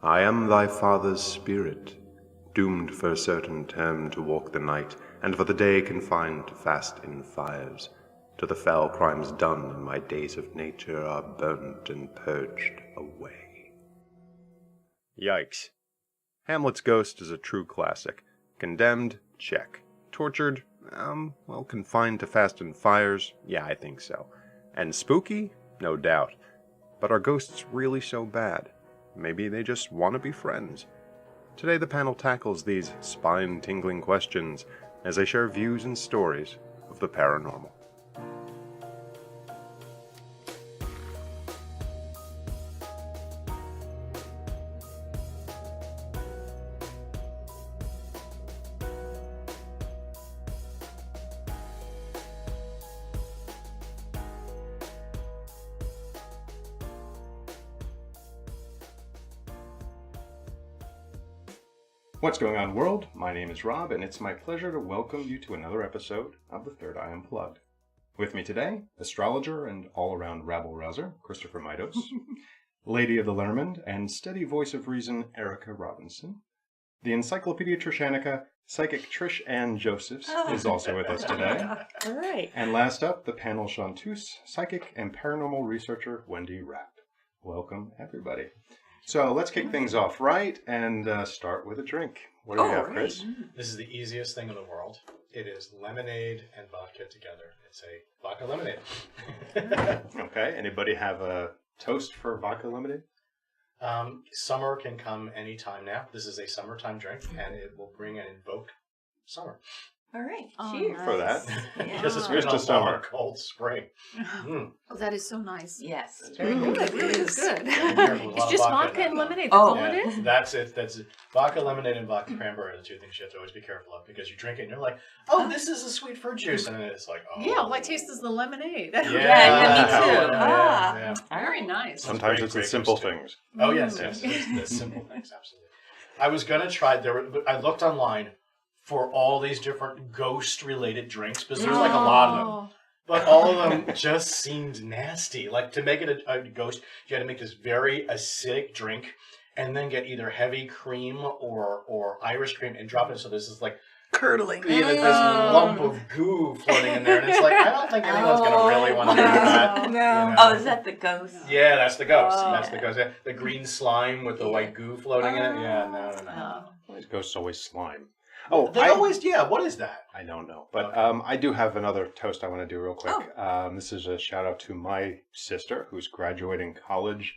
I am thy father's spirit, doomed for a certain term to walk the night, and for the day confined to fast in fires, till the foul crimes done in my days of nature are burnt and purged away. Yikes. Hamlet's Ghost is a true classic. Condemned? Check. Tortured? Confined to fast in fires? Yeah, I think so. And spooky? No doubt. But are ghosts really so bad? Maybe they just want to be friends. Today the panel tackles these spine-tingling questions as they share views and stories of the paranormal. What's going on, world? My name is Rob, and it's my pleasure to welcome you to another episode of The Third Eye Unplugged. With me today, astrologer and all-around rabble-rouser, Christopher Midos, Lady of the Lermond, and steady voice of reason, Erica Robinson. The Encyclopedia Trishanica, Psychic Trish Ann Josephs, is also with us today. All right. And last up, the panel chanteuse, psychic and paranormal researcher, Wendy Rapp. Welcome, everybody. So let's kick things off right and start with a drink. What do we have, Chris? This is the easiest thing in the world. It is lemonade and vodka together. It's a vodka lemonade. Okay. Anybody have a toast for vodka lemonade? Summer can come anytime now. This is a summertime drink, and it will bring and invoke summer. All right. Oh, Cheers. nice. For that? Yeah. Because it's Here's been to a summer. long, cold spring. Mm. Oh, that is so nice. Yes. That's Very very good. It really is good. careful with a lot It's of just vodka vodka in and that, lemonade. though. That's all Yeah, it is. that's it. That's it. Vodka lemonade and vodka cranberry are the two things you have to always be careful of, because you drink it and you're like, oh, this is a sweet fruit juice, and then it's like, oh. Yeah, all I taste is the lemonade. Yeah, Yeah, me too. yeah. Very nice. Sometimes great, it's the great simple gift, too. things. Oh yes, Mm. yes, it's the simple things, absolutely. I was gonna try but I looked online for all these different ghost-related drinks because there's like a lot of them, but all of them just seemed nasty. Like, to make it a ghost, you had to make this very acidic drink, and then get either heavy cream or Irish cream and drop it. So there's this like Curdling. this lump of goo floating in there, and it's like, I don't think anyone's gonna really want to do that. No. You know? Oh, is that the ghost? Yeah, that's the ghost. Oh. That's the ghost. Yeah, the green slime with the white goo floating in it. Yeah, no. Always ghosts always slime. They always, yeah. What is that? I don't know. But Okay. I do have another toast I want to do real quick. This is a shout out to my sister who's graduating college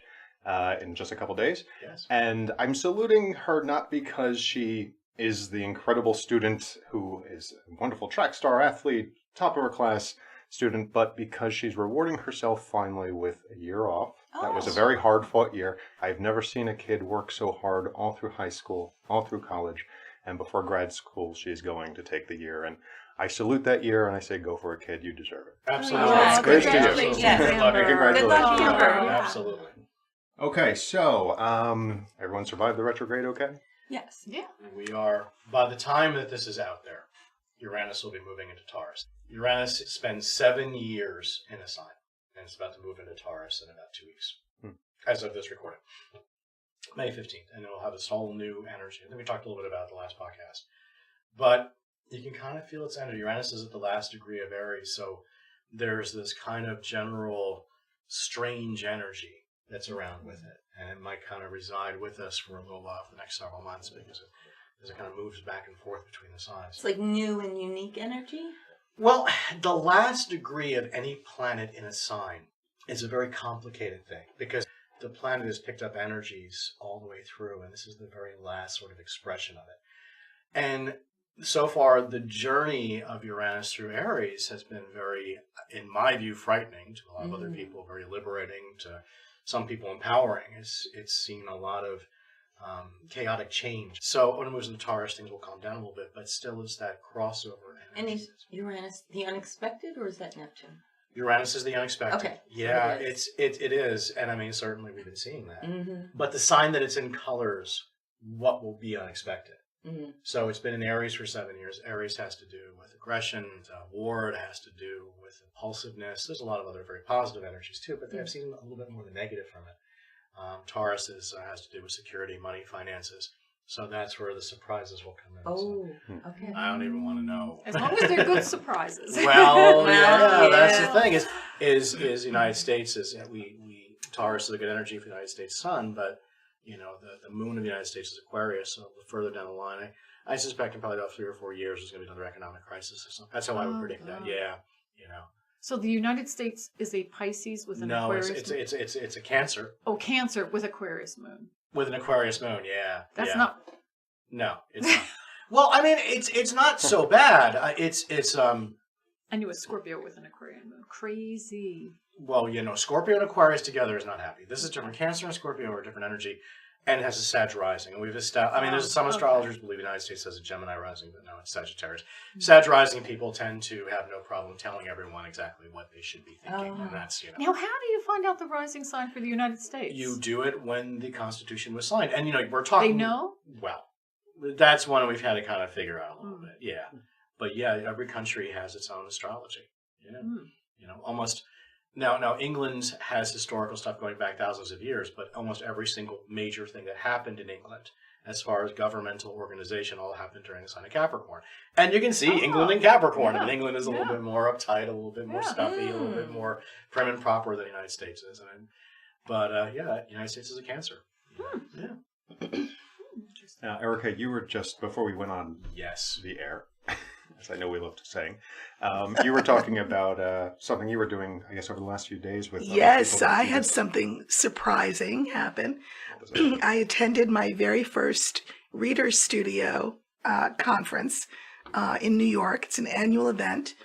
in just a couple days. Yes. And I'm saluting her not because she is the incredible student who is a wonderful track star athlete, top of her class student, but because she's rewarding herself finally with a year off. That was a very hard fought year. I've never seen a kid work so hard all through high school, all through college, and before grad school she's going to take the year. And I salute that year and I say, go for it, kid, you deserve it. Absolutely. Yeah, Great to you. congratulations, Good luck. Amber. Congratulations. Good luck, Amber. Yeah. Absolutely. Okay, so everyone survived the retrograde okay? Yes. Yeah. We are, by the time that this is out there, Uranus will be moving into Taurus. Uranus spends 7 years in a sign, and it's about to move into Taurus in about 2 weeks, as of this recording. May 15th, and it'll have this whole new energy. I think we talked a little bit about it in the last podcast. But you can kind of feel its energy. Uranus is at the last degree of Aries, so there's this kind of general strange energy that's around with it. And it might kind of reside with us for a little while for the next several months, because it kind of moves back and forth between the signs. It's like new and unique energy. Well, the last degree of any planet in a sign is a very complicated thing, because the planet has picked up energies all the way through, and this is the very last sort of expression of it. And so far, the journey of Uranus through Aries has been very, in my view, frightening to a lot of other people, very liberating to some people, empowering. It's seen a lot of chaotic change. So when it moves into Taurus, things will calm down a little bit, but still is that crossover And energy. is Uranus the unexpected, or is that Neptune? Uranus is the unexpected. Okay. Yeah, It is. it is, and I mean, certainly we've been seeing that. Mm-hmm. But the sign that it's in colors what will be unexpected. Mm-hmm. So it's been in Aries for 7 years. Aries has to do with aggression, war. It has to do with impulsiveness. There's a lot of other very positive energies too, but I've seen a little bit more of the negative from it. Taurus has to do with security, money, finances. So that's where the surprises will come in. Oh, So okay. I don't even want to know. As long as they're good surprises. Well, Well, that's yeah. the thing. Is United States is we Taurus is a good energy for the United States sun, but the moon of the United States is Aquarius. So further down the line, I suspect in probably about 3 or 4 years there's going to be another economic crisis or something. That's how I would predict that. God. Yeah, So the United States is a Pisces with an No, Aquarius moon. it's a Cancer Oh, Cancer with Aquarius moon. with an Aquarius moon. Yeah, That's yeah. not. No, it's not. Well, I mean, it's not so bad. It's I knew a Scorpio with an Aquarian moon. Crazy. Well, Scorpio and Aquarius together is not happy. This is different. Cancer and Scorpio are a different energy, and it has a Sag rising. And we've established. I mean, there's some astrologers believe the United States has a Gemini rising, but no, it's Sagittarius. Sag rising people tend to have no problem telling everyone exactly what they should be thinking, and that's Now, how do you find out the rising sign for the United States? You do it when the Constitution was signed, and we're talking. They know? Well, that's one we've had to kind of figure out a little bit. Yeah, but yeah, every country has its own astrology. Yeah, almost. Now England has historical stuff going back thousands of years, but almost every single major thing that happened in England, as far as governmental organization, all happened during the sign of Capricorn. And you can see England in Capricorn. I mean, England is a little bit more uptight, a little bit more stuffy, a little bit more prim and proper than the United States is. But the United States is a Cancer. Yeah. Now, Erica, you were just, before we went on Yes. the air, as I know we love to saying, you were talking about something you were doing, I guess, over the last few days with other Yes, people that I you had just- something surprising happen. what was it? I attended my very first Reader's Studio conference in New York. It's an annual event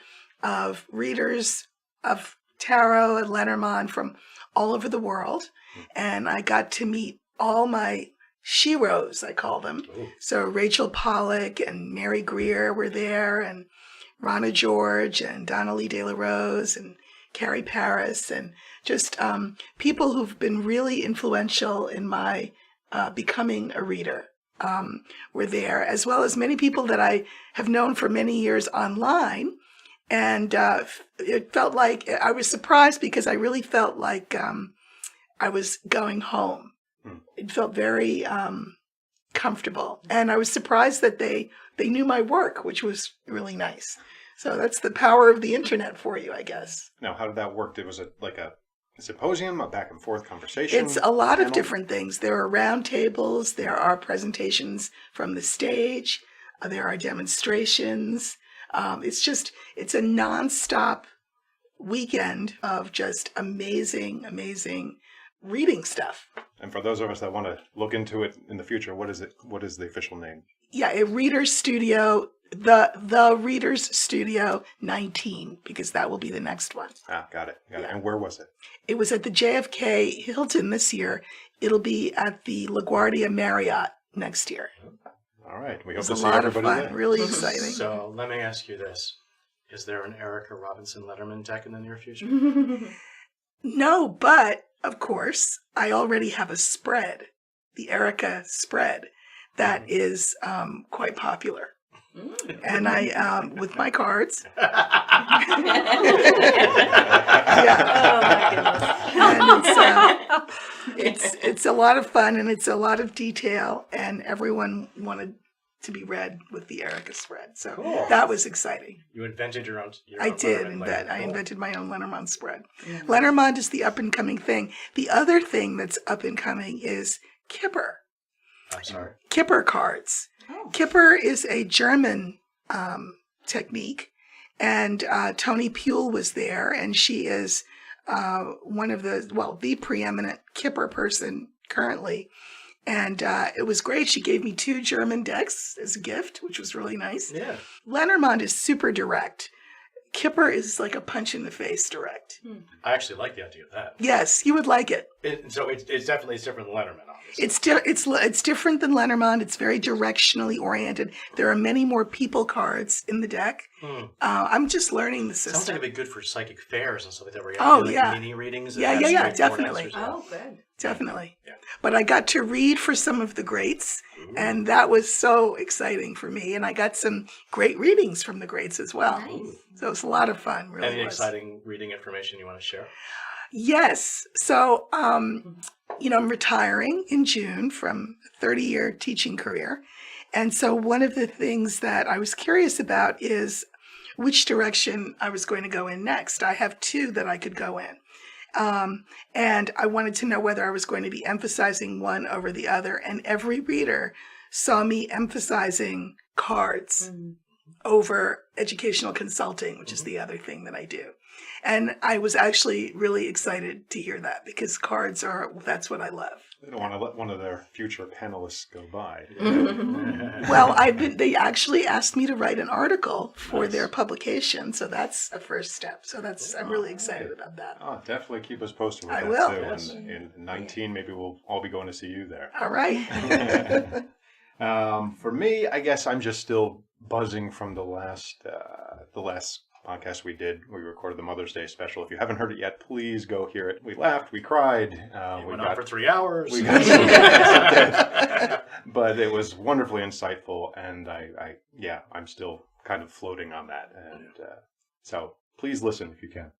of readers of tarot and Lenormand from all over the world. And I got to meet all my sheroes, I call them. Ooh. So Rachel Pollack and Mary Greer were there, and Ronna George and Donnelly De La Rose and Carrie Paris, and just people who've been really influential in my becoming a reader were there, as well as many people that I have known for many years online. And it felt like I was surprised because I really felt like I was going home. It felt very comfortable. And I was surprised that they knew my work, which was really nice. So that's the power of the internet for you, I guess. Now, how did that work? Was it like a symposium, a back and forth conversation? It's a lot of panel? different things. There are round tables. There are presentations from the stage. There are demonstrations. It's a nonstop weekend of just amazing, amazing reading stuff. And for those of us that want to look into it in the future, what is it? What is the official name? Yeah, a Reader's Studio, the Reader's Studio 19, because that will be the next one. Got it. Yeah. And where was it? It was at the JFK Hilton this year. It'll be at the LaGuardia Marriott next year. All right. We hope It's to a see lot of everybody fun, there. really exciting. So let me ask you this. Is there an Erica Robinson Letterman deck in the near future? No, but of course, I already have a spread, the Erica spread, that is quite popular. And I, with my cards, and it's a lot of fun and it's a lot of detail, and everyone wanted to be read with the Erica spread. So Cool. that was exciting. You invented your own. I did Letterman invent. layer. I Cool. invented my own Lenormand spread. Lenormand is the up and coming thing. The other thing that's up and coming is Kipper. I'm sorry. Kipper cards. Oh. Kipper is a German technique, and Toni Puhl was there, and she is one of the preeminent Kipper person currently. And it was great. She gave me 2 German decks as a gift, which was really nice. Yeah. Lenormand is super direct. Kipper is like a punch in the face direct. I actually like the idea of that. Yes, you would like it. So it's definitely different than Letterman, obviously. It's different than Lenormand. It's very directionally oriented. There are many more people cards in the deck. I'm just learning the Sounds like system. it'd be good for psychic fairs and stuff like that. Where you Oh, have like yeah. mini readings. And Yeah, have yeah, yeah, straightforward definitely. answers. Oh, good. Definitely. Yeah. But I got to read for some of the greats, and that was so exciting for me. And I got some great readings from the greats as well. Nice. So it's a lot of fun, really Any was. exciting reading information you want to share? Yes. So I'm retiring in June from a 30-year teaching career. And so one of the things that I was curious about is which direction I was going to go in next. I have two that I could go in. And I wanted to know whether I was going to be emphasizing one over the other. And every reader saw me emphasizing cards over educational consulting, which is the other thing that I do. And I was actually really excited to hear that because that's what I love. They don't want to let one of their future panelists go by. Well, they actually asked me to write an article for their publication, so that's a first step. So I'm really excited about that. Oh, definitely keep us posted with I that will. too. Yes. And in 19, maybe we'll all be going to see you there. All right. For me, I guess I'm just still buzzing from the last podcast we did. We recorded the Mother's Day special. If you haven't heard it yet, please go hear it. We laughed, we cried. We went on for 3 hours. We got some, but it was wonderfully insightful, and I'm still kind of floating on that. And so please listen if you can.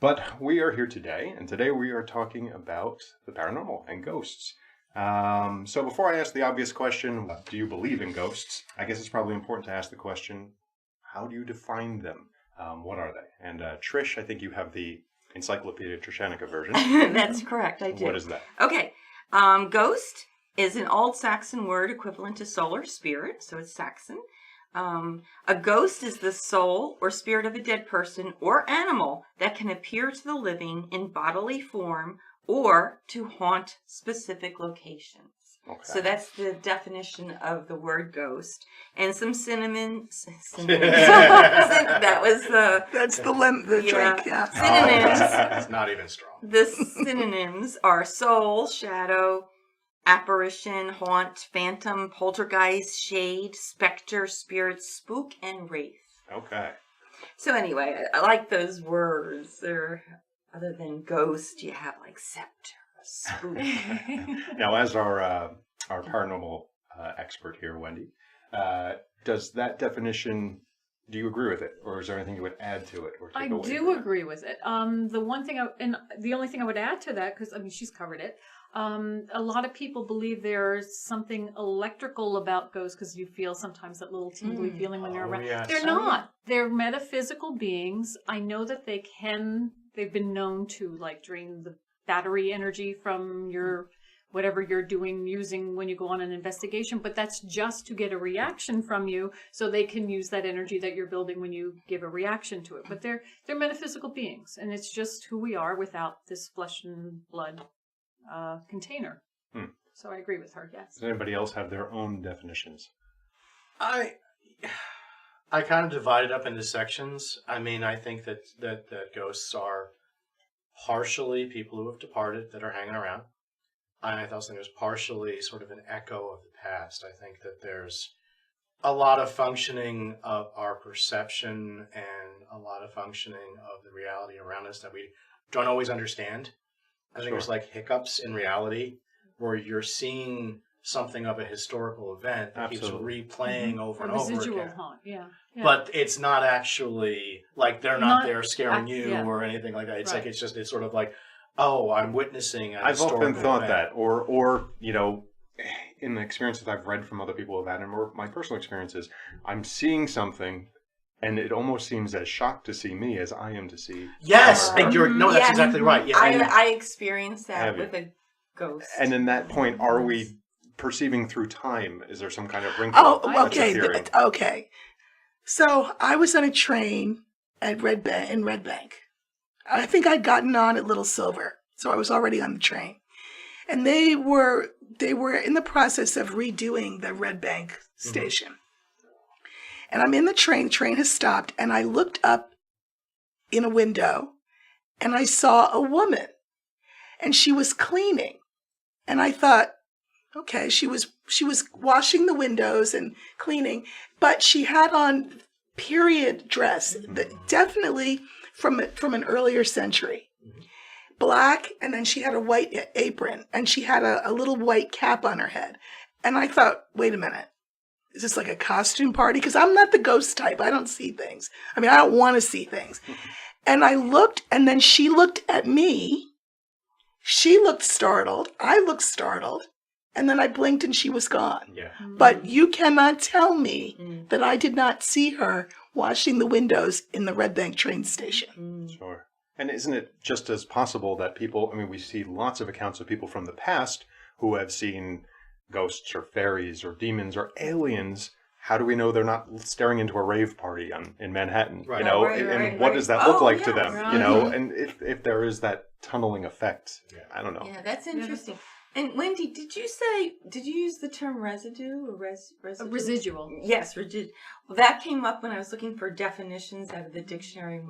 But we are here today, and today we are talking about the paranormal and ghosts. So before I ask the obvious question, do you believe in ghosts? I guess it's probably important to ask the question, how do you define them? What are they? And Trish, I think you have the Encyclopedia Trishanica version. That's correct, I do. What is that? Okay. Ghost is an Old Saxon word equivalent to soul or spirit, so it's Saxon. A ghost is the soul or spirit of a dead person or animal that can appear to the living in bodily form or to haunt specific locations. Okay. So that's the definition of the word ghost. And some synonyms. That was the... That's the drink, yeah. Synonyms. It's not even strong. The synonyms are soul, shadow, apparition, haunt, phantom, poltergeist, shade, specter, spirit, spook, and wraith. Okay. So anyway, I like those words. They're, other than ghost, you have like scepter, spook. Now, as our paranormal expert here, Wendy, does that definition, do you agree with it? Or is there anything you would add to it? Or take I away do from it? agree with it. The only thing I would add to that, because she's covered it. A lot of people believe there's something electrical about ghosts because you feel sometimes that little tingly feeling when they're around. Yes. They're not. They're metaphysical beings. I know that they've been known to like drain the battery energy from your whatever you're using when you go on an investigation, but that's just to get a reaction from you so they can use that energy that you're building when you give a reaction to it. But they're metaphysical beings, and it's just who we are without this flesh and blood container. So I agree with her, yes. Does anybody else have their own definitions? I kind of divide it up into sections. I mean, I think that ghosts are partially people who have departed that are hanging around. I also think there's partially sort of an echo of the past. I think that there's a lot of functioning of our perception and a lot of functioning of the reality around us that we don't always understand. I think there's like hiccups in reality where you're seeing something of a historical event that Absolutely. keeps replaying over and A over residual again. haunt, yeah. But it's not actually like they're not there scaring you yeah. or anything like that. It's Right. like it's sort of like, oh, I'm witnessing a I've often historical thought event. that, or in the experiences I've read from other people who've had, and my personal experiences, I'm seeing something, and it almost seems as shocked to see me as I am to see. Yes, her. and that's exactly right. Yeah, I experienced that Have you? with a ghost. And in that point, are we perceiving through time? Is there some kind of wrinkle? Oh, that's okay. appearing? Okay. So I was on a train at Red Bank. I think I'd gotten on at Little Silver, so I was already on the train. And they were in the process of redoing the Red Bank station. And I'm in the train has stopped, and I looked up in a window, and I saw a woman, and she was cleaning. And I thought, okay, she was washing the windows and cleaning, but she had on period dress, definitely from an earlier century. Black, and then she had a white apron, and she had a little white cap on her head. And I thought, wait a minute, is this like a costume party? Because I'm not the ghost type. I don't see things. I mean, I don't want to see things. And I looked, and then she looked at me, She looked startled. I looked startled. And then I blinked and she was gone. Yeah. But you cannot tell me Mm. that I did not see her washing the windows in the Red Bank train station. Sure. And isn't it just as possible that people, I mean, we see lots of accounts of people from the past who have seen ghosts or fairies or demons or aliens. How do we know they're not staring into a rave party in Manhattan? Right. You know, Right, and right, what right. does that look Oh, like to yeah. them? Right. You know, and if there is that tunneling effect, Yeah. I don't know. Yeah, that's interesting. And Wendy, did you use the term residue or residue? Residual. Yes, residue. Well, that came up when I was looking for definitions out of the dictionary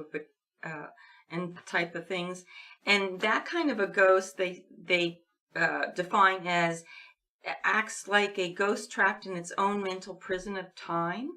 and type of things. And that kind of a ghost, they define as acts like a ghost trapped in its own mental prison of time.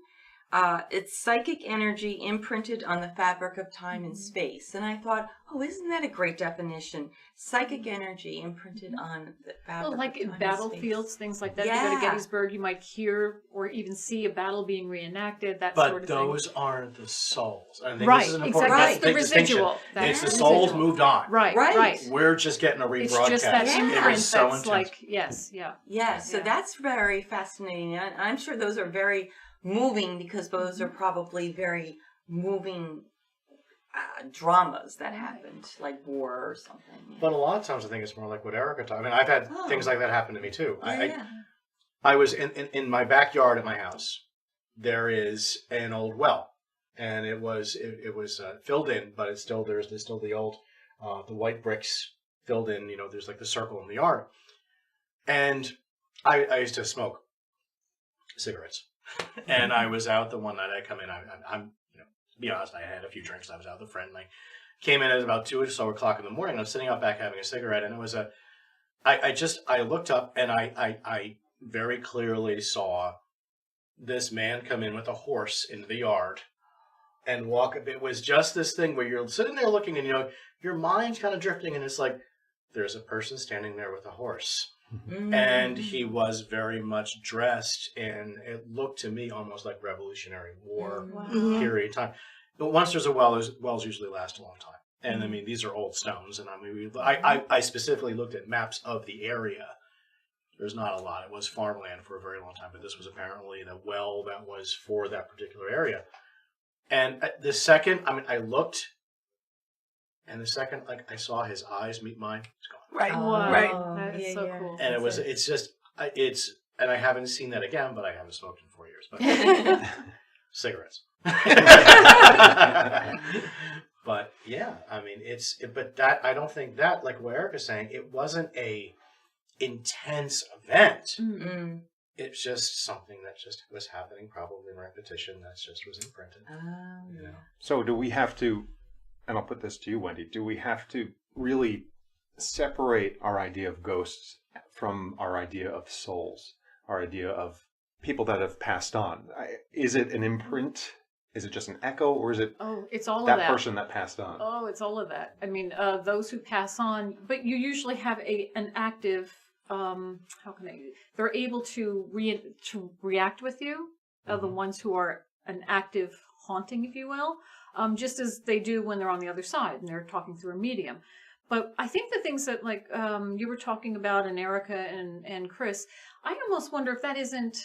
It's psychic energy imprinted on the fabric of time and space. And I thought, oh, isn't that a great definition? Psychic energy imprinted on the fabric Well, like of in time battlefields, and things like that. If you go to Yeah. Gettysburg, you might hear or even see a battle being reenacted, that But sort of those aren't the souls. I think Right, this is an exactly. important That's that's the big distinction. residual. That's It's the the souls residual. moved on. thing. Right, Right. right. We're just getting a rebroadcast. It's just that Yeah. It imprint was so that's intense. like, yes, yeah. Yeah, so Yeah. that's very fascinating. And I'm sure those are very moving because those are probably very moving dramas that happened, like war or something. But a lot of times I think it's more like what Erica talked. I mean, I've had Oh. things like that happen to me too. Yeah. I was in my backyard at my house. There is an old well, and it was filled in, but it's still there's still the old the white bricks filled in. You know, there's like the circle in the yard, and I used to smoke cigarettes, and I was out the one night I come in. I'm to be honest, I had a few drinks. I was out with a friend, and I came in at about 2 or so o'clock in the morning. And I was sitting out back having a cigarette, and it was I looked up and I very clearly saw this man come in with a horse into the yard and walk. It was just this thing where you're sitting there looking and, your mind's kind of drifting and it's like, there's a person standing there with a horse. Mm. And he was very much dressed and it looked to me almost like Revolutionary War Mhm. period of time. But once there's a well, wells usually last a long time. And I mean, these are old stones. And I mean, I specifically looked at maps of the area. There's not a lot. It was farmland for a very long time, but this was apparently the well that was for that particular area. And the second, I looked, and the second, like I saw his eyes meet mine, it's gone. Right, Wow. right. That is so cool. And and I haven't seen that again, but I haven't smoked in 4 years. But cigarettes. But yeah, I mean, but that, I don't think that, like what Erica's saying, it wasn't a intense event. Mm. It's just something that just was happening, probably in repetition, that just was imprinted. You know? So do we have to, and I'll put this to you, Wendy, do we have to really separate our idea of ghosts from our idea of souls, our idea of people that have passed on? Is it an imprint? Is it just an echo, or is it Oh, it's all of that that. person that passed on? Oh, it's all of that. I mean, those who pass on, but you usually have an active. They're able to react with you. The ones who are an active haunting, if you will, just as they do when they're on the other side and they're talking through a medium. But I think the things that, like, you were talking about, and Erica and Chris, I almost wonder if that isn't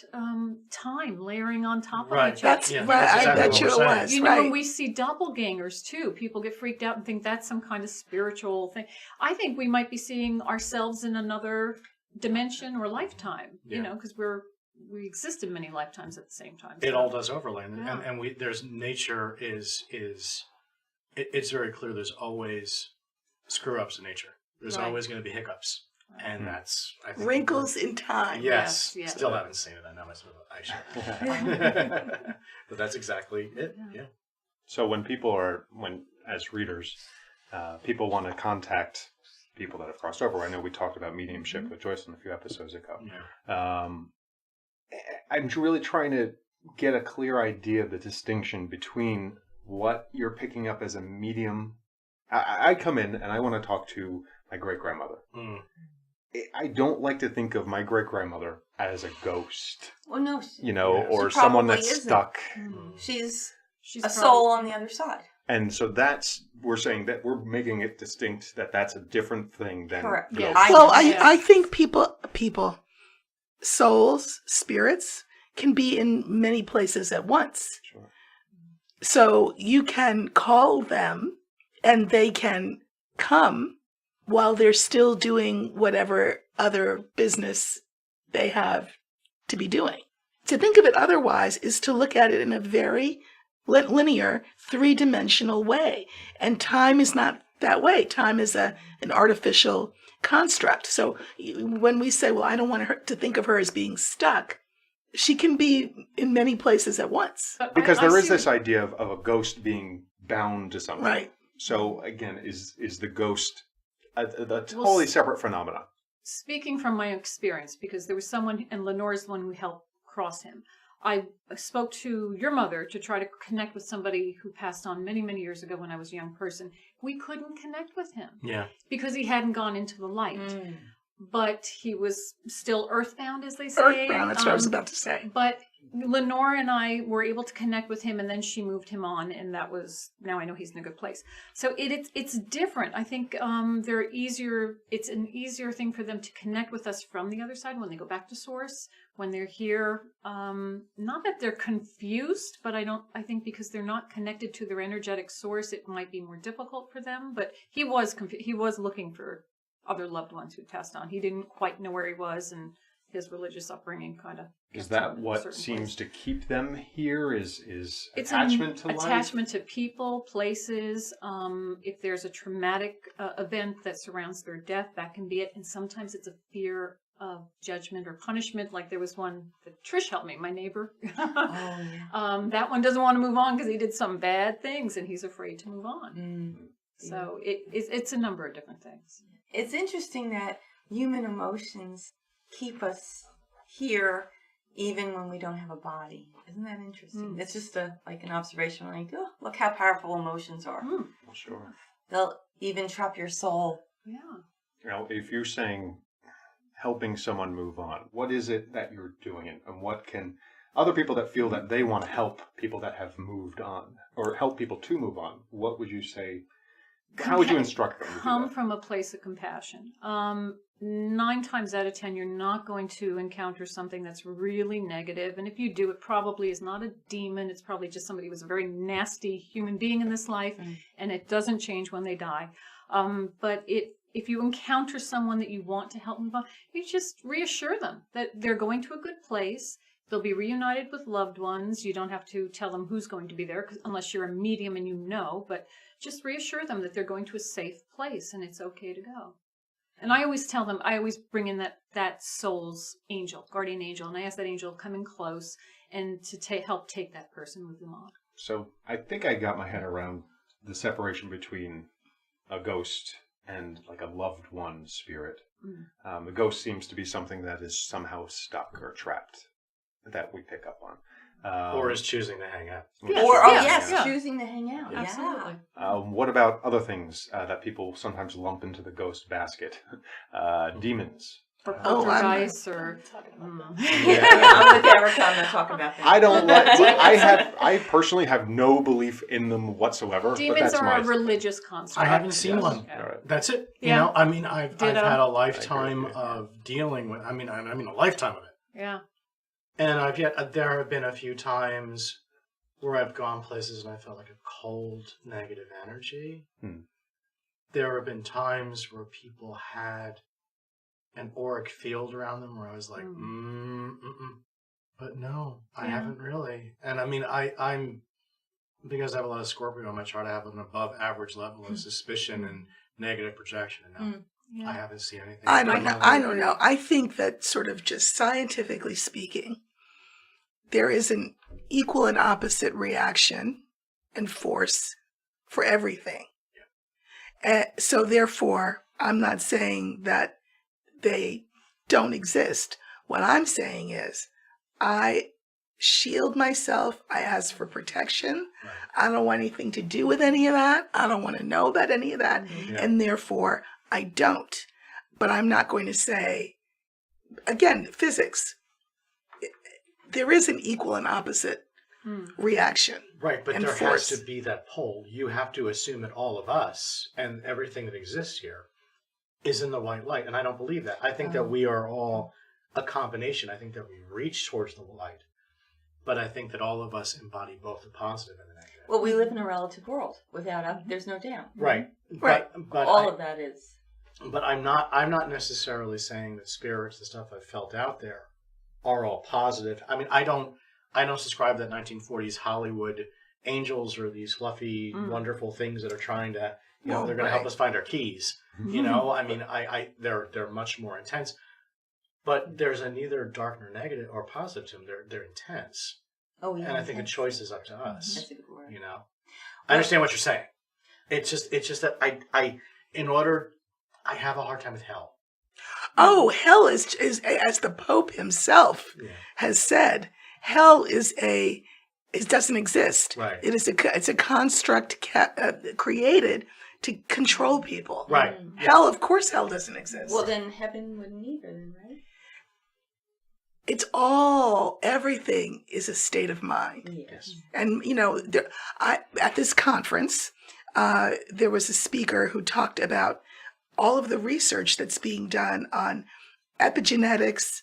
time layering on top of Right. each other. That's Yeah, right. that's I exactly bet what you we're it saying. was. You know, right. when we see doppelgangers too, people get freaked out and think that's some kind of spiritual thing. I think we might be seeing ourselves in another dimension or lifetime, Yeah. because we exist in many lifetimes at the same time. It so- all does overlay, and, Yeah. and there's nature it's very clear. There's always screw ups in nature. There's Right. always going to be hiccups, and that's I think Wrinkles in time. Yes, Yes, still haven't seen it. I know I should, but that's exactly it. Yeah. So when as readers, people want to contact people that have crossed over. I know we talked about mediumship with Joycelyn a few episodes ago. Yeah. I'm really trying to get a clear idea of the distinction between what you're picking up as a medium. I come in and I want to talk to my great-grandmother. Mm. I don't like to think of my great-grandmother as a ghost, Well, no, or She someone probably that's isn't. stuck. she's She's a probably- soul on the other side. And so we're saying that we're making it distinct that that's a different thing than Correct. ghosts. Yes. Well, Yes. I think people, souls, spirits can be in many places at once. Sure. So you can call them and they can come while they're still doing whatever other business they have to be doing. To think of it otherwise is to look at it in a very linear, three-dimensional way. And time is not that way. Time is an artificial construct. So when we say, well, I don't want her to think of her as being stuck, she can be in many places at once. But Because I there is see this idea of a ghost being bound to something. Right. So again, is the ghost a totally separate phenomenon? Speaking from my experience, because there was someone, and Lenore's the one who helped cross him. I spoke to your mother to try to connect with somebody who passed on many, many years ago when I was a young person. We couldn't connect with him Yeah. because he hadn't gone into the light. But he was still earthbound, as they say. Earthbound, that's what I was about to say. But Lenore and I were able to connect with him, and then she moved him on, and that was, now I know he's in a good place. So it's different. I think they're easier. It's an easier thing for them to connect with us from the other side when they go back to source. When they're here, not that they're confused, but I think because they're not connected to their energetic source, it might be more difficult for them. But he was looking for other loved ones who passed on. He didn't quite know where he was, and his religious upbringing kind of. Is that what seems to keep them here? Is It's attachment to life? Attachment to people, places. If there's a traumatic event that surrounds their death, that can be it. And sometimes it's a fear of judgment or punishment. Like there was one that Trish helped me, my neighbor. That one doesn't want to move on because he did some bad things, and he's afraid to move on. So it's a number of different things. It's interesting that human emotions keep us here even when we don't have a body. Isn't that interesting? It's just like an observation. Like, oh, look how powerful emotions are. Well, sure. They'll even trap your soul. Yeah. If you're saying helping someone move on, what is it that you're doing, and what can other people that feel that they want to help people that have moved on, or help people to move on, what would you say? How would you instruct them? Come from a place of compassion. 9 times out of 10, you're not going to encounter something that's really negative. And if you do, it probably is not a demon. It's probably just somebody who was a very nasty human being in this life, and it doesn't change when they die. But if you encounter someone that you want to help move on, you just reassure them that they're going to a good place. They'll be reunited with loved ones. You don't have to tell them who's going to be there, unless you're a medium and you know, but just reassure them that they're going to a safe place and it's okay to go. And I always tell them, I always bring in that soul's angel, guardian angel, and I ask that angel to come in close and to help take that person, move them on. So I think I got my head around the separation between a ghost and like a loved one spirit. The ghost seems to be something that is somehow stuck or trapped that we pick up on. Or is choosing to hang out. Yes, choosing to hang out. Absolutely. What about other things that people sometimes lump into the ghost basket? Demons. Or poltergeists, or... I'm with Erica. I'm not talking about that. I don't like... I personally have no belief in them whatsoever. Demons but that's are a religious construct. I haven't seen one. Yeah. That's it. Yeah. You know, I mean, I've had a lifetime I agree. of dealing with. I mean, a lifetime of it. Yeah. And there have been a few times where I've gone places and I felt like a cold, negative energy. There have been times where people had an auric field around them where I was like, but no, I haven't really. And I mean, I'm because I have a lot of Scorpio, I try to have an above average level of suspicion and negative projection. And no, I haven't seen anything. I don't know. I think that sort of just scientifically speaking, there is an equal and opposite reaction and force for everything. So therefore, I'm not saying that they don't exist. What I'm saying is I shield myself. I ask for protection. I don't want anything to do with any of that. I don't want to know about any of that. And therefore, I don't. But I'm not going to say, again, physics. There is an equal and opposite reaction. Right, but and there force. has to be that pole. You have to assume that all of us and everything that exists here is in the white light. And I don't believe that. I think that we are all a combination. I think that we reach towards the light. But I think that all of us embody both the positive and the negative. Well, we live in a relative world. Without us, there's no doubt. Right. Right. But All of that is. But I'm not necessarily saying that spirits, the stuff I've felt out there, are all positive. I mean, I don't subscribe to that 1940s Hollywood angels or these fluffy, wonderful things that are trying to, they're going to help us find our keys. I mean, they're much more intense. But there's a neither dark nor negative or positive to them. They're intense. Oh, yeah. And I think the choice is up to us. That's a good word. I understand what you're saying. It's just that I have a hard time with hell. Oh, hell is as the Pope himself has said, hell it doesn't exist. Right. It's a construct created to control people. Right. Hell, of course, hell doesn't exist. Well, then heaven wouldn't either, then, right? It's everything is a state of mind. Yes. And, at this conference, there was a speaker who talked about all of the research that's being done on epigenetics,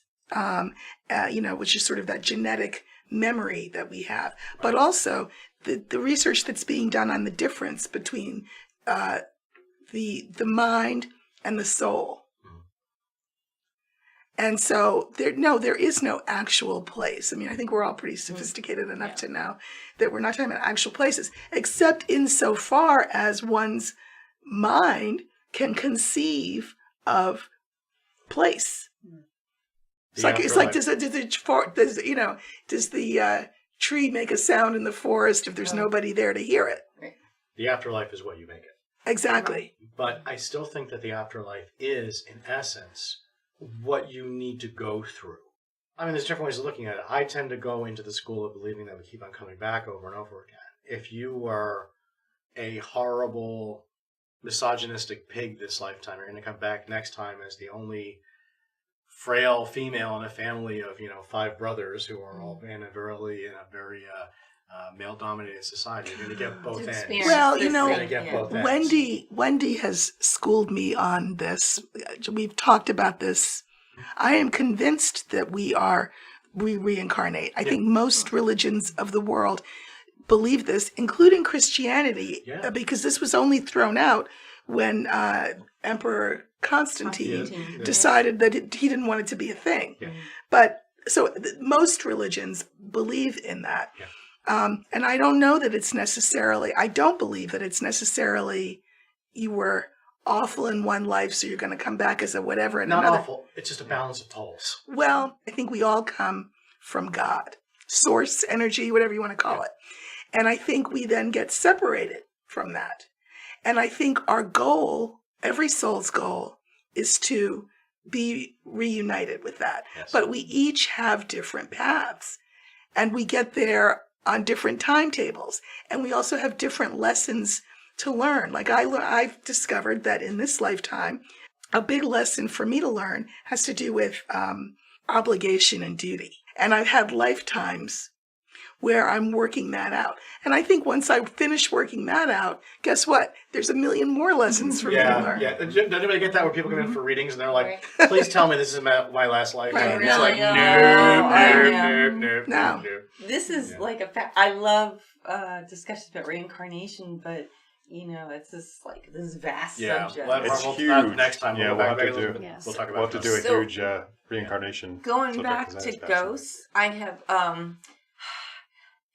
which is sort of that genetic memory that we have, but also the research that's being done on the difference between the mind and the soul. And so there is no actual place. I mean, I think we're all pretty sophisticated enough to know that we're not talking about actual places, except insofar as one's mind can conceive of place. It's like does the tree make a sound in the forest if there's nobody there to hear it? The afterlife is what you make it. Exactly. But I still think that the afterlife is, in essence, what you need to go through. I mean, there's different ways of looking at it. I tend to go into the school of believing that we keep on coming back over and over again. If you were a horrible, misogynistic pig this lifetime, you're going to come back next time as the only frail female in a family of 5 brothers who are all in a very male-dominated society. You're going to get both ends. Well, You're going to get both ends. Wendy has schooled me on this. We've talked about this. I am convinced that we reincarnate. I think most religions of the world believe this, including Christianity, because this was only thrown out when Emperor Constantine decided that he didn't want it to be a thing. Yeah. But so most religions believe in that. Yeah. And I don't know that I don't believe that it's necessarily you were awful in one life, so you're going to come back as a whatever in another. Not awful. It's just a balance of tolls. Well, I think we all come from God, source, energy, whatever you want to call it. And I think we then get separated from that. And I think our goal, every soul's goal, is to be reunited with that. Yes. But we each have different paths. And we get there on different timetables. And we also have different lessons to learn. Like I've discovered that in this lifetime, a big lesson for me to learn has to do with obligation and duty. And I've had lifetimes where I'm working that out. And I think once I finish working that out, guess what? There's a million more lessons for me to learn. Yeah. Does anybody get that where people come in for readings and they're like, please tell me this is my last lifetime? Right. It's like, no. This is like a fact. I love discussions about reincarnation, but it's this vast subject. It's huge. Next time, we'll have to do. We'll talk about. We'll have to do a huge reincarnation. Going back to ghosts, I have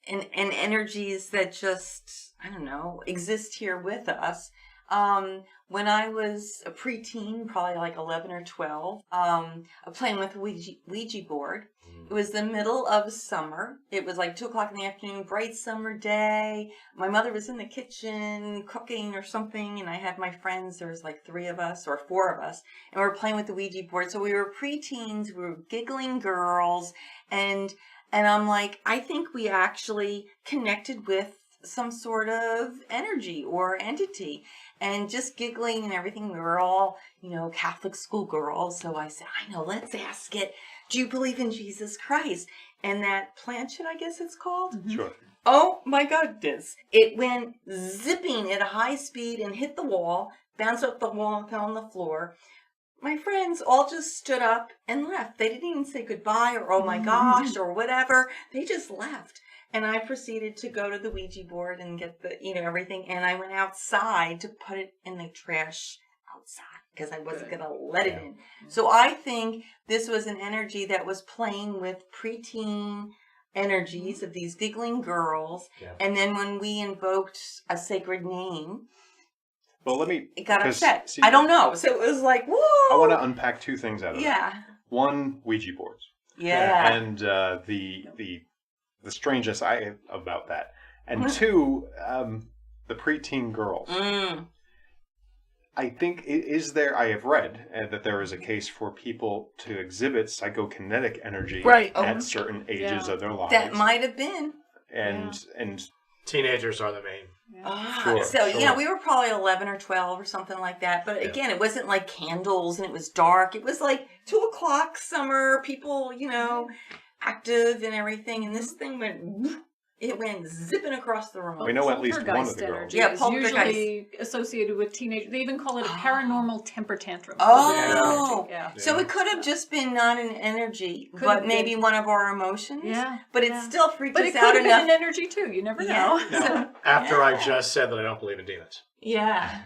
and energies that just exist here with us. When I was a preteen, probably like 11 or 12, playing with a Ouija board. It was the middle of summer. It was like 2:00 in the afternoon, bright summer day. My mother was in the kitchen cooking or something, and I had my friends. There was like 3 of us or 4 of us, and we were playing with the Ouija board. So we were preteens, we were giggling girls, and I'm like, I think we actually connected with some sort of energy or entity, and just giggling and everything. We were all, Catholic school girls. So I said, I know, let's ask it, do you believe in Jesus Christ? and that planchette, I guess it's called. Sure. Oh my goodness. It went zipping at a high speed and hit the wall, bounced up the wall and fell on the floor. My friends all just stood up and left. They didn't even say goodbye or oh my gosh or whatever. They just left. And I proceeded to go to the Ouija board and get the, everything. And I went outside to put it in the trash outside because I wasn't going to let it in. So I think this was an energy that was playing with preteen energies of these giggling girls. Yeah. And then when we invoked a sacred name, well, it got upset. See, I don't know. So it was like, whoa. I want to unpack two things out of that. One, Ouija boards. Yeah. And the strangeness about that. And two, the preteen girls. I think I have read that there is a case for people to exhibit psychokinetic energy at certain ages of their lives. That might have been. And teenagers are the main. Sure. We were probably 11 or 12 or something like that. But again, it wasn't like candles and it was dark. It was like 2:00 summer, people, active and everything. And this thing went zipping across the room. We know at least one of the girls. Yeah, usually associated with teenagers. They even call it a paranormal temper tantrum. Oh, yeah. So it could have just been not an energy, but maybe one of our emotions. Yeah, but it still freaked us out enough. But it could have been an energy too. You never know. After I just said that I don't believe in demons. Yeah.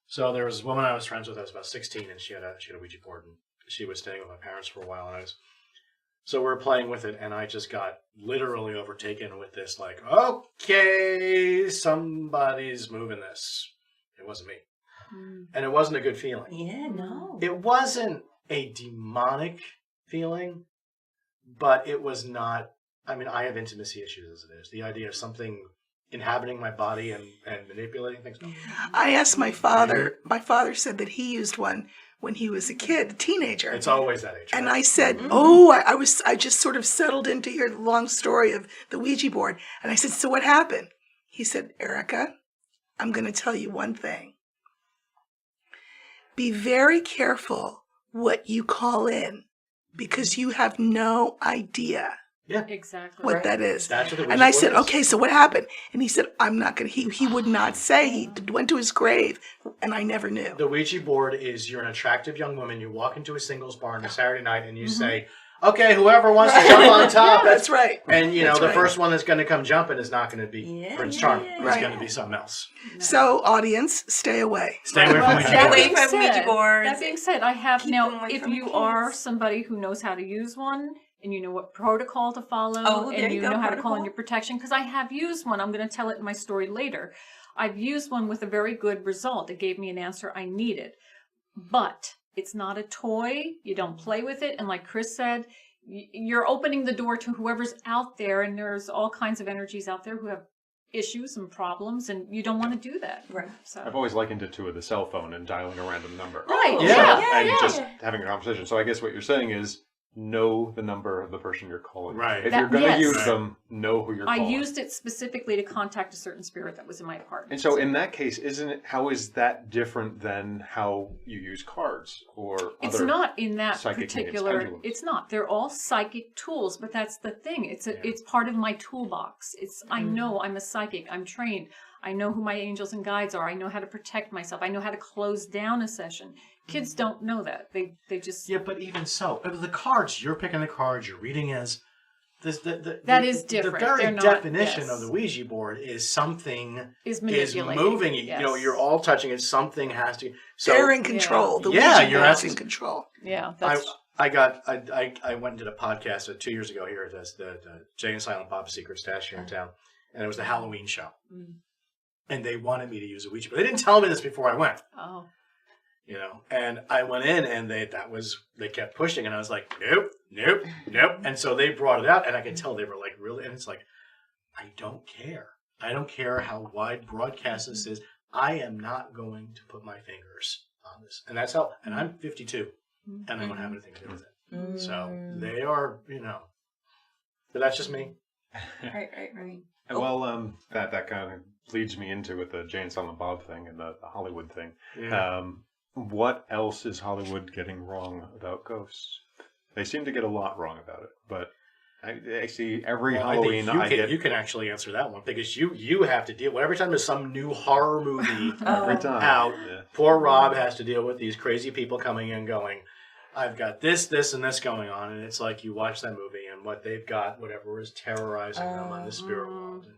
So there was a woman I was friends with. I was about 16, and she had a Ouija board, and she was staying with my parents for a while, and so we're playing with it, and I just got literally overtaken with this, like, okay, somebody's moving this. It wasn't me. And it wasn't a good feeling. Yeah, no. It wasn't a demonic feeling, but it was not, I have intimacy issues as it is. The idea of something inhabiting my body and manipulating things. I asked my father. My father said that he used one when he was a kid, a teenager. It's always that age. And I said, I just sort of settled into your long story of the Ouija board. And I said, so what happened? He said, Erica, I'm going to tell you one thing. Be very careful what you call in because you have no idea. Yeah, exactly. What that is. That's what the Ouija and I board said, is. okay, so what happened? And he said, I'm not going to, he would not say. He went to his grave, and I never knew. The Ouija board is you're an attractive young woman. You walk into a singles bar on a Saturday night, and you say, okay, whoever wants to jump on top. That's right. And, the first one that's going to come jumping is not going to be Prince Charming. It's going to be something else. No. So, audience, stay away. Stay away from Ouija boards. That being said, I have now, if you are somebody who knows how to use one, and you know what protocol to follow, and you know how to call in your protection. Because I have used one. I'm going to tell it in my story later. I've used one with a very good result. It gave me an answer I needed. But it's not a toy. You don't play with it. And like Chris said, you're opening the door to whoever's out there. And there's all kinds of energies out there who have issues and problems. And you don't want to do that. Right. So I've always likened it to the cell phone and dialing a random number. Right. And just having a conversation. So I guess what you're saying is, know the number of the person you're calling. Right. If you're going to use them, know who you're calling. I used it specifically to contact a certain spirit that was in my apartment. And so in that case, how is that different than how you use cards or it's other not in that psychic particular mediums? It's not. They're all psychic tools, but that's the thing. It's part of my toolbox. I know I'm a psychic. I'm trained. I know who my angels and guides are. I know how to protect myself. I know how to close down a session. Kids don't know that. They just... Yeah, but even so, the cards, you're picking the cards, you're reading as... That is different. The very definition of the Ouija board is something is moving. Yes. You're all touching it. Something has to... So, they're in control. The Ouija board's in control. Yeah, I went and did a podcast 2 years ago here at the Jay and Silent Bob Secret Stash here in town, and it was the Halloween show. And they wanted me to use a Ouija board. They didn't tell me this before I went. Oh. And I went in and they kept pushing and I was like, nope. And so they brought it out and I could tell they were like, really? And it's like, I don't care. I don't care how wide broadcast this is. I am not going to put my fingers on this. And that's how, and I'm 52 and I don't have anything to do with it. So they are, but that's just me. Right. Well, that kind of leads me into with the Jay and Silent Bob thing and the Hollywood thing. Yeah. What else is Hollywood getting wrong about ghosts? They seem to get a lot wrong about it, but I see every Well, Halloween I I think get you can actually answer that one because you have to deal. Every time there's some new horror movie every time out, Yeah. poor Rob has to deal with these crazy people coming in going, I've got this, this, and this going on. And it's like you watch that movie and what they've got, whatever is terrorizing them on the spirit world. And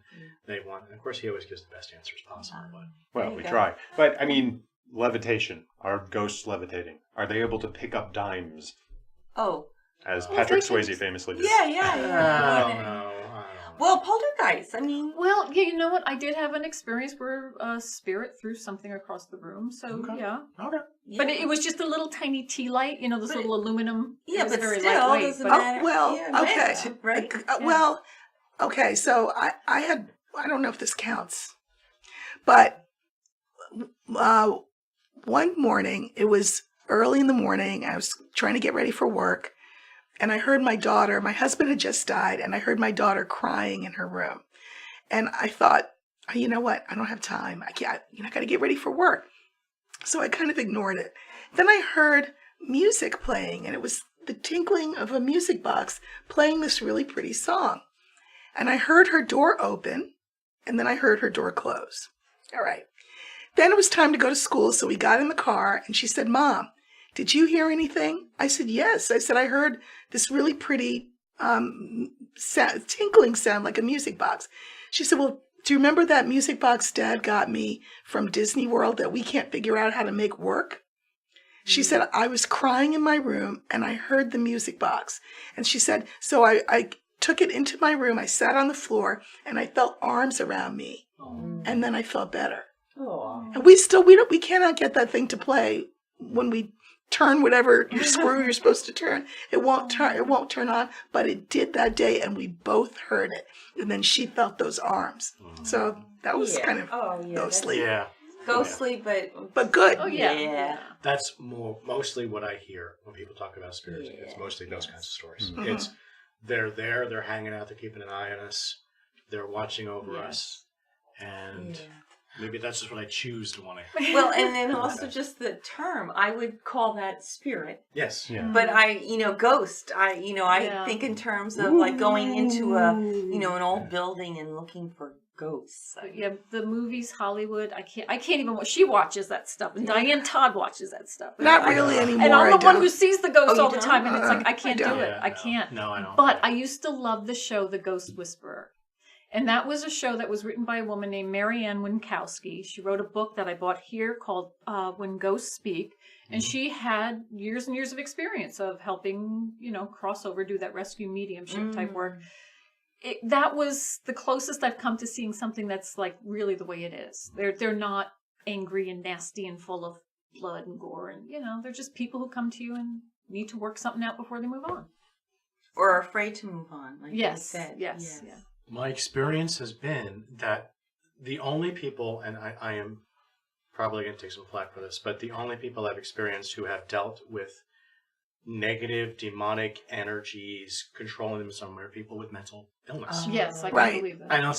they want, and of course, he always gives the best answers possible. But Well, we try. But, I mean, levitation. Are ghosts levitating? Are they able to pick up dimes? Oh. As Patrick Swayze famously did. Yeah. I don't know. Well, poltergeist. I mean, Well, yeah, you know what? I did have an experience where a spirit threw something across the room. So yeah, Okay. but it was just a little tiny tea light. You know, this little aluminum. Yeah, it was but very still, lightweight. doesn't But matter. well, Yeah, okay. meant, right? Well, okay. So I had, I don't know if this counts, but one morning, it was early in the morning. I was trying to get ready for work, and I heard my daughter. My husband had just died, and I heard my daughter crying in her room. And I thought, oh, you know what? I don't have time. I can't. I got to get ready for work. So I kind of ignored it. Then I heard music playing, and it was the tinkling of a music box playing this really pretty song. And I heard her door open, and then I heard her door close. All right. Then it was time to go to school, so we got in the car, and she said, Mom, did you hear anything? I said, yes. I said, I heard this really pretty tinkling sound like a music box. She said, well, do you remember that music box Dad got me from Disney World that we can't figure out how to make work? She said, I was crying in my room, and I heard the music box. And she said, so I took it into my room, I sat on the floor, and I felt arms around me. And then I felt better. And we cannot get that thing to play when we turn whatever screw you're supposed to turn. It won't turn on, but it did that day, and we both heard it. And then she felt those arms. So that was kind of ghostly. Yeah. Ghostly, But good. oh yeah. That's mostly what I hear when people talk about spirits. It's mostly those kinds of stories. It's they're there, they're hanging out, they're keeping an eye on us, they're watching over us, and maybe that's just what I choose to want to hear. well, and then also just the term, I would call that spirit. Yes. Yeah. But ghost. I think in terms of like going into an old building and looking for ghosts. Yeah, the movies, Hollywood. I can't even. She watches that stuff, and Diane Todd watches that stuff. Not really anymore. And I'm the I one who sees the ghost Oh, all you the don't? time, and it's like I can't do don't. it. Yeah, I can't. No, I don't. But I used to love the show The Ghost Whisperer. And that was a show that was written by a woman named Mary Ann Winkowski. She wrote a book that I bought here called When Ghosts Speak. And she had years and years of experience of helping, cross over, do that rescue mediumship type work. That was the closest I've come to seeing something that's like really the way it is. They're not angry and nasty and full of blood and gore. And, they're just people who come to you and need to work something out before they move on. Or are afraid to move on, like you said. Yes. Yeah. My experience has been that the only people, and I am probably going to take some flack for this, but the only people I've experienced who have dealt with negative demonic energies controlling them somewhere, people with mental illness. Yes, I can Right. believe that. I know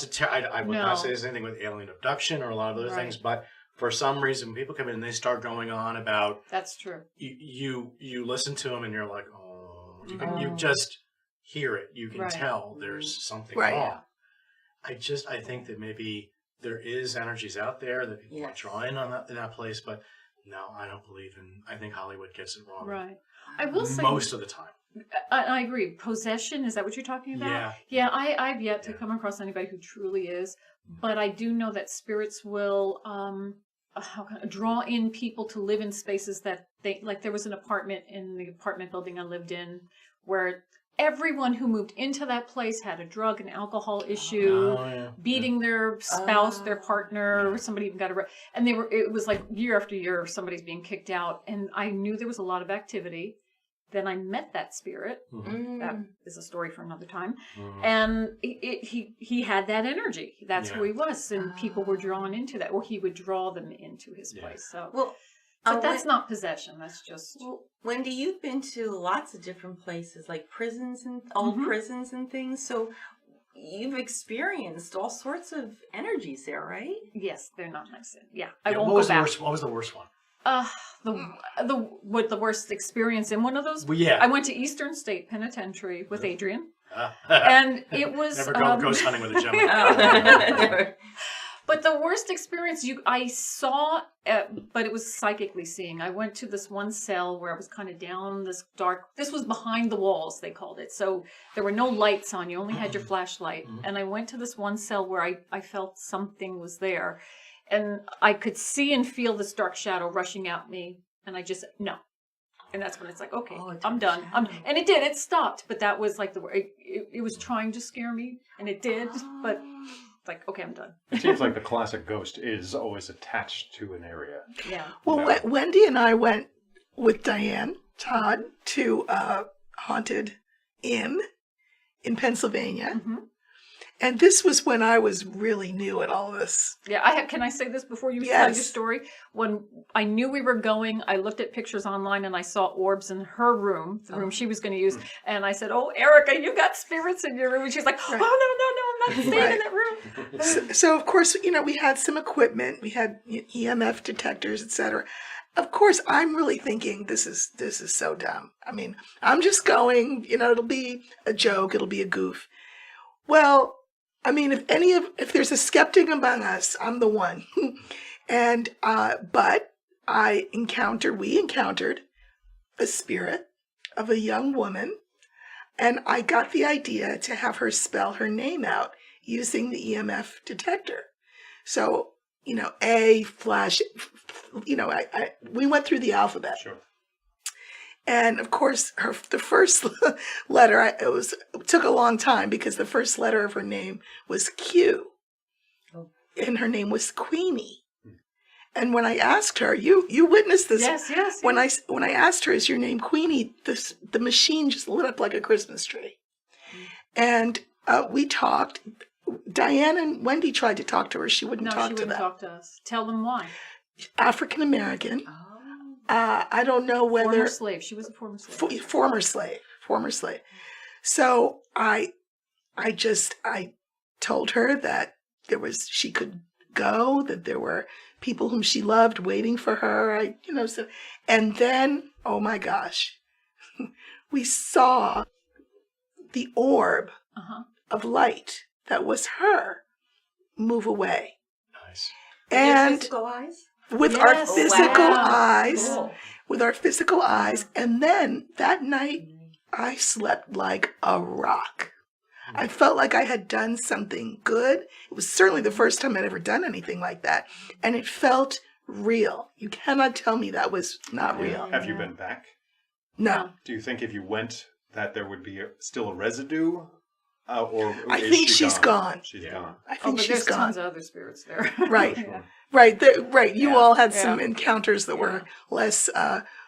I would not No. say there's anything with alien abduction or a lot of those Right. things, but for some reason, people come in and they start going on about That's true. you listen to them and you're like, oh, you just hear it. You can Right. tell there's something Right. wrong. I think that maybe there is energies out there that people are drawing on in that place, but no, I don't believe in. I think Hollywood gets it wrong. Right. I will say Most of the time. I agree. Possession, is that what you're talking about? Yeah. Yeah, I've yet to come across anybody who truly is, but I do know that spirits will draw in people to live in spaces that they like. There was an apartment in the apartment building I lived in where everyone who moved into that place had a drug and alcohol issue, beating their spouse, their partner, or somebody even got and it was like year after year somebody's being kicked out, and I knew there was a lot of activity. Then I met that spirit. That is a story for another time. And he had that energy. That's who he was, and people were drawn into that, or he would draw them into his place. So, but that's not possession. That's just. Well, Wendy, you've been to lots of different places, like prisons and old prisons and things. So you've experienced all sorts of energies there, right? Yes, they're not nice. Yeah, I won't what go was back. What was the worst one? The worst experience in one of those. Well, yeah. I went to Eastern State Penitentiary with Adrian. And it was Never go ghost hunting with a gentleman. But the worst experience I saw, but it was psychically seeing. I went to this one cell where I was kind of down this dark. This was behind the walls, they called it. So there were no lights on. You only had your flashlight. And I went to this one cell where I felt something was there, and I could see and feel this dark shadow rushing at me. And I just no. And that's when it's like, okay, I'm done. And it did. It stopped. But that was like it was trying to scare me, and it did. But like, okay, I'm done. It seems like the classic ghost is always attached to an area. Yeah. Well, Wendy and I went with Diane Todd to a haunted inn in Pennsylvania. Mm-hmm. And this was when I was really new at all this. Yeah, can I say this before you tell your story? When I knew we were going, I looked at pictures online and I saw orbs in her room, the room she was going to use. And I said, "Oh, Erica, you got spirits in your room." And she's like, "Oh, no, I'm not staying in that room." So, of course, we had some equipment. We had EMF detectors, etc. Of course, I'm really thinking this is so dumb. I mean, I'm just going, it'll be a joke. It'll be a goof. Well, I mean, if there's a skeptic among us, I'm the one. And, but we encountered a spirit of a young woman, and I got the idea to have her spell her name out using the EMF detector. So, A flash, we went through the alphabet. Sure. And of course, the first letter, it took a long time because the first letter of her name was Q, and her name was Queenie. And when I asked her, you witnessed this. Yes. When I asked her, "Is your name Queenie?" the machine just lit up like a Christmas tree. And we talked. Diane and Wendy tried to talk to her. She wouldn't talk to them. No, she wouldn't talk to us. Tell them why. African American. I don't know whether former slave. She was a former slave. Former slave. So I told her that she could go, that there were people whom she loved waiting for her. And then, oh my gosh, we saw the orb of light that was her move away. Nice. And physical eyes? With our physical eyes, Cool. with our physical eyes. And then that night, I slept like a rock. I felt like I had done something good. It was certainly the first time I'd ever done anything like that. And it felt real. You cannot tell me that was not real. Have you been back? No. Do you think if you went that there would be still a residue? Or I is think she she's gone. She's gone. I think but she's there's gone. tons of other spirits there. Right. Right. You all had some encounters that were less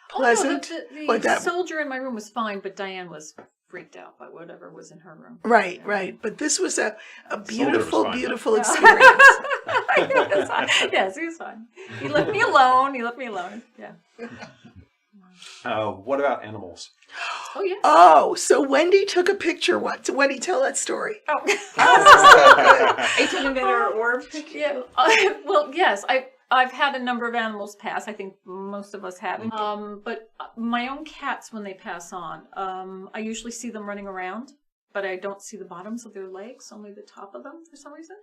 pleasant. The soldier in my room was fine, but Diane was freaked out by whatever was in her room. Right. But this was a beautiful, fine, beautiful experience. Yes, he was fine. He left me alone. Yeah. What about animals? Oh, yeah. Oh, so Wendy took a picture once. Wendy, tell that story. Oh. Are you talking about our orb picture? Yeah. Well, yes. I've had a number of animals pass. I think most of us have. But my own cats, when they pass on, I usually see them running around, but I don't see the bottoms of their legs, only the top of them for some reason.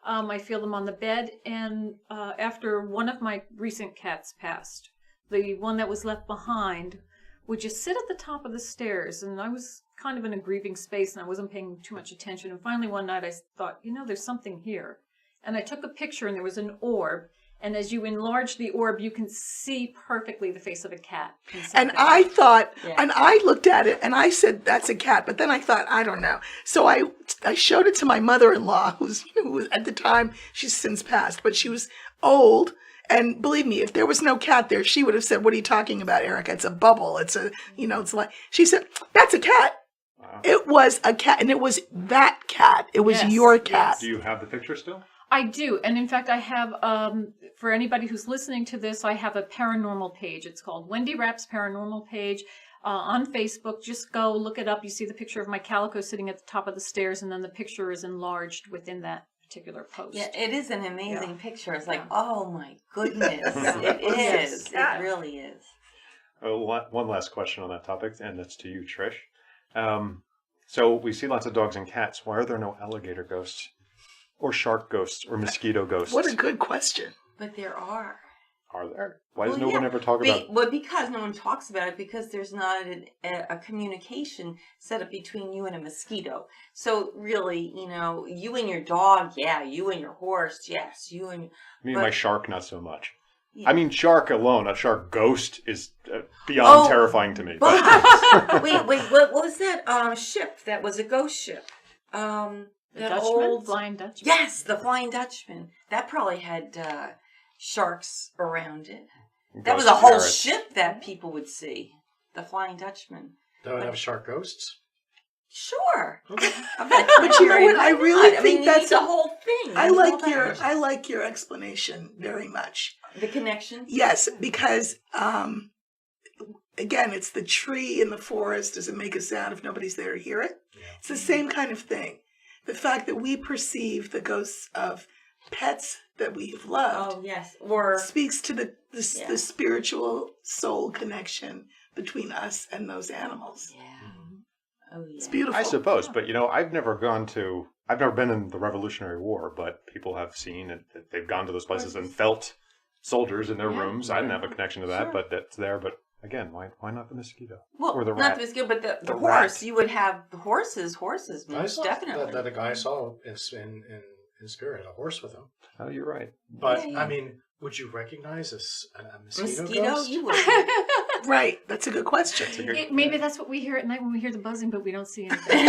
I feel them on the bed. And after one of my recent cats passed, the one that was left behind would just sit at the top of the stairs. And I was kind of in a grieving space and I wasn't paying too much attention. And finally one night I thought, there's something here. And I took a picture and there was an orb. And as you enlarge the orb, you can see perfectly the face of a cat. And I thought, and I looked at it and I said, that's a cat. But then I thought, I don't know. So I showed it to my mother-in-law, who was at the time, she's since passed, but she was old. And believe me, if there was no cat there, she would have said, "What are you talking about, Erica? It's a bubble. It's it's like," she said, "That's a cat." Wow. It was a cat, and it was that cat. It was your cat. Yes. Do you have the picture still? I do. And in fact, I have, for anybody who's listening to this, I have a paranormal page. It's called Wendy Rapp's Paranormal page on Facebook. Just go look it up. You see the picture of my calico sitting at the top of the stairs, and then the picture is enlarged within that particular post. Yeah, it is an amazing picture. It's like, oh my goodness. It is. It really is. One last question on that topic, and that's to you, Trish. So we see lots of dogs and cats. Why are there no alligator ghosts? Or shark ghosts? Or mosquito ghosts? What a good question. But there are. Are there? Why does Well, no one yeah. ever talk about Well, because no one talks about it, because there's not a communication set up between you and a mosquito. So really, you and your dog, yeah, you and your horse, yes, you and... I mean, my shark, not so much. Yeah. I mean, shark alone, a shark ghost is beyond terrifying to me. But wait, what was that ship that was a ghost ship? The That Dutchman? old... Flying Dutchman? Yes, the Flying Dutchman. That probably had sharks around it. That was a Ghost whole parrots. ship that people would see. The Flying Dutchman. That would have shark ghosts? Sure. Okay. But you know what? I really think that's the whole thing. I You need all like that your energy. I like your explanation very much. The connection. Yes, because again, it's the tree in the forest. Does it make a sound if nobody's there to hear it? Yeah. It's the same kind of thing. The fact that we perceive the ghosts of pets that we have loved Oh yes, or speaks to the Yeah. spiritual soul connection between us and those animals. yeah. Oh yeah. It's beautiful. I suppose, but I've never been in the Revolutionary War, but people have seen and they've gone to those places and felt soldiers in their Yeah. rooms. I didn't have a connection to that, Sure. but that's there. But again, why not the mosquito? Well, Or the not rat. the mosquito, but the The horse. rat. You would have the horses. I Most saw definitely. that a guy saw in spirit, a horse with him. Oh, you're right. But, Yeah. I mean, would you recognize a mosquito, Mosquito, ghost? you would. Right. That's a good question. Maybe that's what we hear at night when we hear the buzzing, but we don't see anything.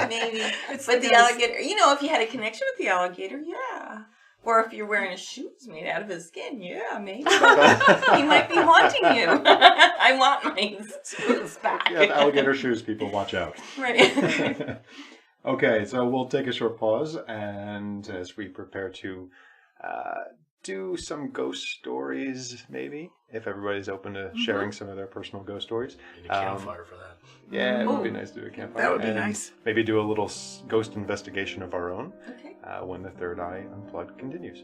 maybe. It's But the ghost. alligator, if you had a connection with the alligator, yeah. Or if you're wearing shoes made out of his skin, yeah, maybe. He might be haunting you. I want my shoes back. If you have alligator shoes, people, watch out. Right. Okay, so we'll take a short pause, and as we prepare to do some ghost stories, maybe, if everybody's open to sharing some of their personal ghost stories. Need a campfire for that. Yeah, it would be Ooh. nice to do a campfire. That would be and nice. Maybe do a little ghost investigation of our own Okay. when the Third Eye Unplugged continues.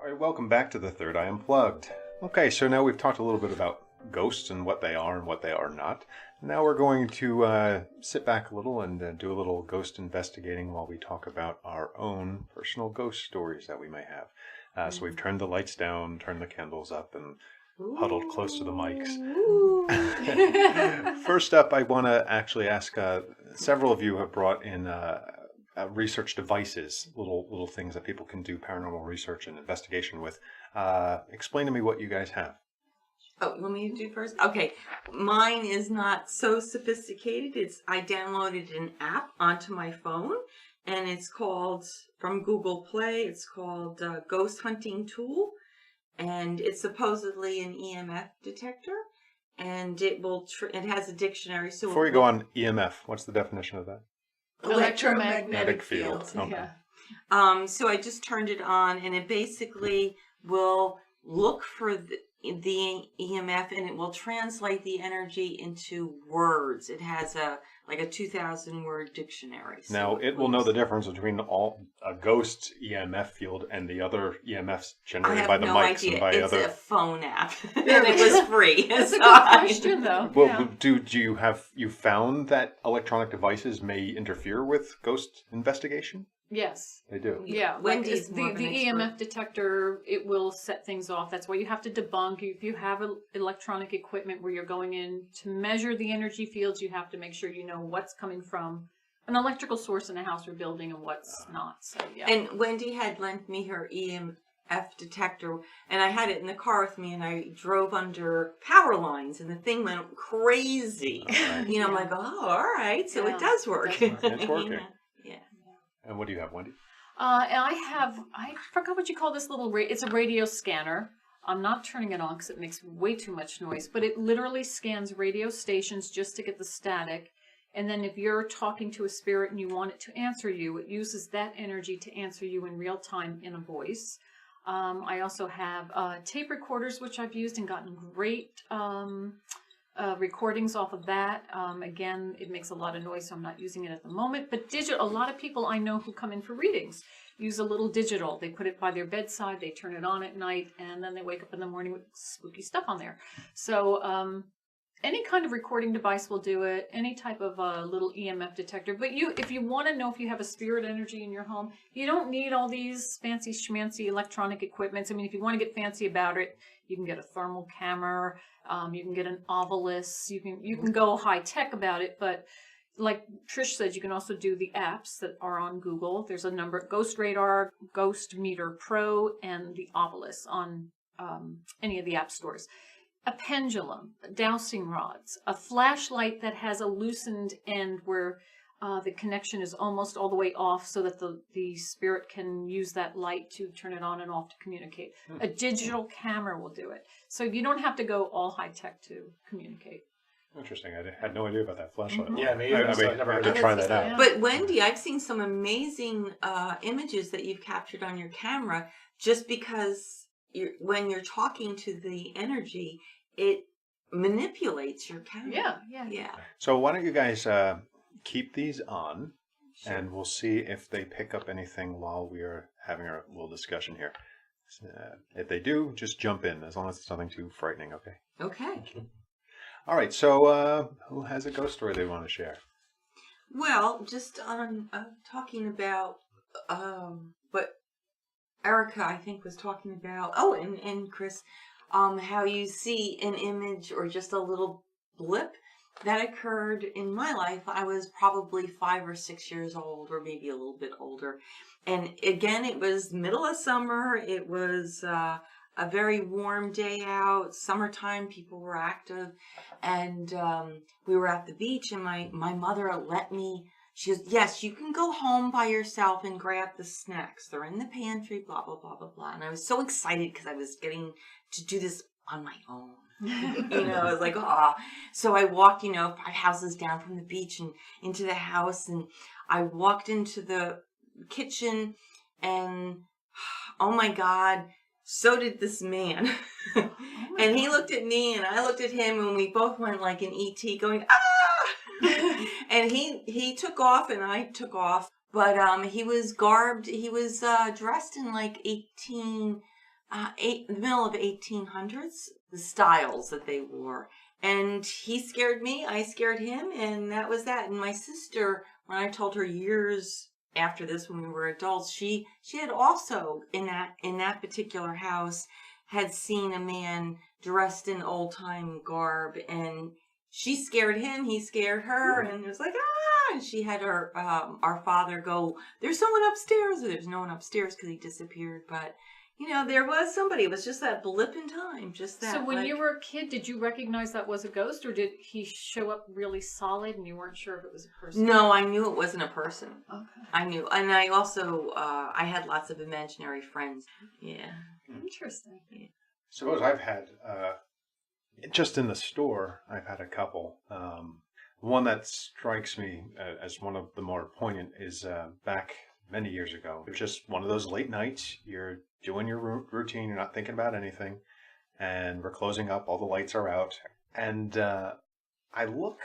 All right, welcome back to the Third Eye Unplugged. Okay, so now we've talked a little bit about ghosts and what they are and what they are not. Now we're going to sit back a little and do a little ghost investigating while we talk about our own personal ghost stories that we may have. So we've turned the lights down, turned the candles up, and huddled close to the mics. First up, I want to actually ask, several of you have brought in research devices, little things that people can do paranormal research and investigation with. Explain to me what you guys have. Oh, you want me to do first? Okay. Mine is not so sophisticated. I downloaded an app onto my phone, and it's called, from Google Play, it's called Ghost Hunting Tool, and it's supposedly an EMF detector, and it will, it has a dictionary. So Before you go on EMF, what's the definition of that? Electromagnetic field. field. Okay. Yeah. So I just turned it on, and it basically will look for the EMF, and it will translate the energy into words. It has a 2,000 word dictionary. So Now, it will know the difference between a ghost EMF field and the other EMFs I generated have by the no mics idea. and by It's other. a phone app, and it was free. That's a So good question, though. Well, Yeah. do you found that electronic devices may interfere with ghost investigation? Yes. They do. Yeah, Wendy's like more of the an EMF expert. detector, it will set things off. That's why you have to debunk. If you have electronic equipment where you're going in to measure the energy fields, you have to make sure you know what's coming from an electrical source in a house or building and what's not. So yeah. And Wendy had lent me her EMF detector, and I had it in the car with me, and I drove under power lines, and the thing went crazy. Right. I'm like, oh, all right, so Yeah, it does work. it does work. It's working. Yeah. And what do you have, Wendy? And I forgot what you call this little, it's a radio scanner. I'm not turning it on because it makes way too much noise, but it literally scans radio stations just to get the static. And then if you're talking to a spirit and you want it to answer you, it uses that energy to answer you in real time in a voice. I also have tape recorders, which I've used and gotten great recordings off of that. Again, it makes a lot of noise, so I'm not using it at the moment. But a lot of people I know who come in for readings use a little digital. They put it by their bedside, they turn it on at night, and then they wake up in the morning with spooky stuff on there. So any kind of recording device will do it, any type of little EMF detector. But if you want to know if you have a spirit energy in your home, you don't need all these fancy schmancy electronic equipments. I mean, if you want to get fancy about it, you can get a thermal camera, you can get an obelisk, you can go high tech about it. But like Trish said, you can also do the apps that are on Google. There's a number: Ghost Radar, Ghost Meter Pro, and the Obelisk on any of the app stores. A pendulum, dowsing rods, a flashlight that has a loosened end where the connection is almost all the way off so that the spirit can use that light to turn it on and off to communicate. A digital camera will do it. So you don't have to go all high tech to communicate. Interesting. I had no idea about that flashlight. Yeah, me either. I never have heard to try that. that out. But Wendy, I've seen some amazing images that you've captured on your camera just because when you're talking to the energy, it manipulates your camera. Yeah. So why don't you guys keep these on, and we'll see if they pick up anything while we are having our little discussion here. If they do, just jump in, as long as it's nothing too frightening, okay? Okay. All right, so who has a ghost story they want to share? Well, just on talking about what Erica, I think, was talking about. Oh, and Chris, how you see an image or just a little blip that occurred in my life. I was probably 5 or 6 years old, or maybe a little bit older. And again, it was middle of summer. It was a very warm day out, summertime, people were active, and we were at the beach, and my mother let me, she goes, yes, you can go home by yourself and grab the snacks. They're in the pantry, blah, blah, blah, blah, blah. And I was so excited because I was getting to do this on my own. I was like, oh. So I walked, 5 houses down from the beach and into the house, and I walked into the kitchen, and oh my God, so did this man. And he looked at me and I looked at him, and we both went like an ET going, ah! And he took off and I took off. But he was garbed, he was dressed in like the middle of 1800s, the styles that they wore. And he scared me, I scared him, and that was that. And my sister, when I told her years after this, when we were adults, she had also in that particular house had seen a man dressed in old time garb, and she scared him, he scared her, and it was like, ah! And she had our father go, there's someone upstairs. There's no one upstairs because he disappeared, but there was somebody. It was just that blip in time, just that. So when you were a kid, did you recognize that was a ghost, or did he show up really solid and you weren't sure if it was a person? No, I knew it wasn't a person. Okay. I knew. And I also, I had lots of imaginary friends. Yeah. Interesting. Yeah. Suppose I've had, just in the store, I've had a couple. One that strikes me as one of the more poignant is back many years ago. It was just one of those late nights. You're doing your routine. You're not thinking about anything. And we're closing up. All the lights are out. And I look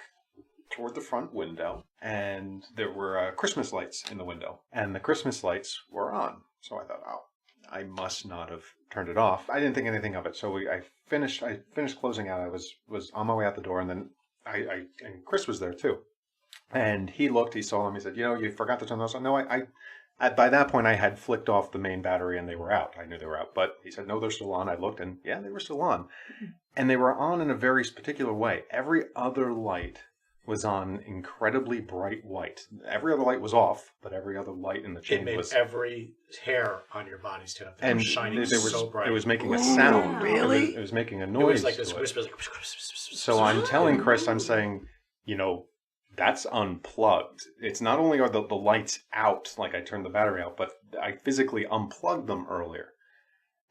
toward the front window, and there were Christmas lights in the window. And the Christmas lights were on. So I thought, oh, I must not have turned it off. I didn't think anything of it. So I finished closing out. I was on my way out the door, and then and Chris was there too. And he looked, he saw them, he said, you forgot to turn those on. No, by that point, I had flicked off the main battery and they were out. I knew they were out. But he said, no, they're still on. I looked, and yeah, they were still on. And they were on in a very particular way. Every other light was on incredibly bright white. Every other light was off, but every other light in the chain was... It made every hair on your body stand up. They were shining so bright. It was making a sound. Really? It was making a noise. It was like this whisper. So I'm telling Chris, I'm saying, that's unplugged. It's not only are the lights out, like I turned the battery out, but I physically unplugged them earlier.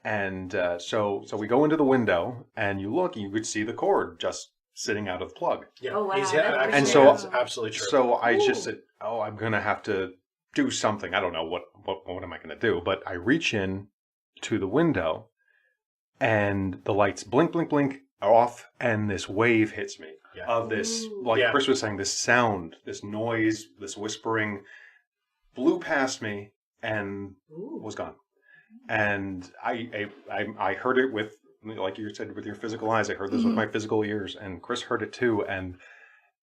And so we go into the window, and you look, and you could see the cord just sitting out of the plug. Yeah. Oh, wow. Actually, And so- that's absolutely true. So I just said, "Oh, I'm gonna have to do something. I don't know what am I gonna do?" But I reach in to the window, and the lights blink, blink, blink off, and this wave hits me Yeah. of this, Ooh. like Yeah. Chris was saying, this sound, this noise, this whispering, blew past me and Ooh. was gone. And I heard it with, like you said, with your physical eyes. I heard this with my physical ears, and Chris heard it too. And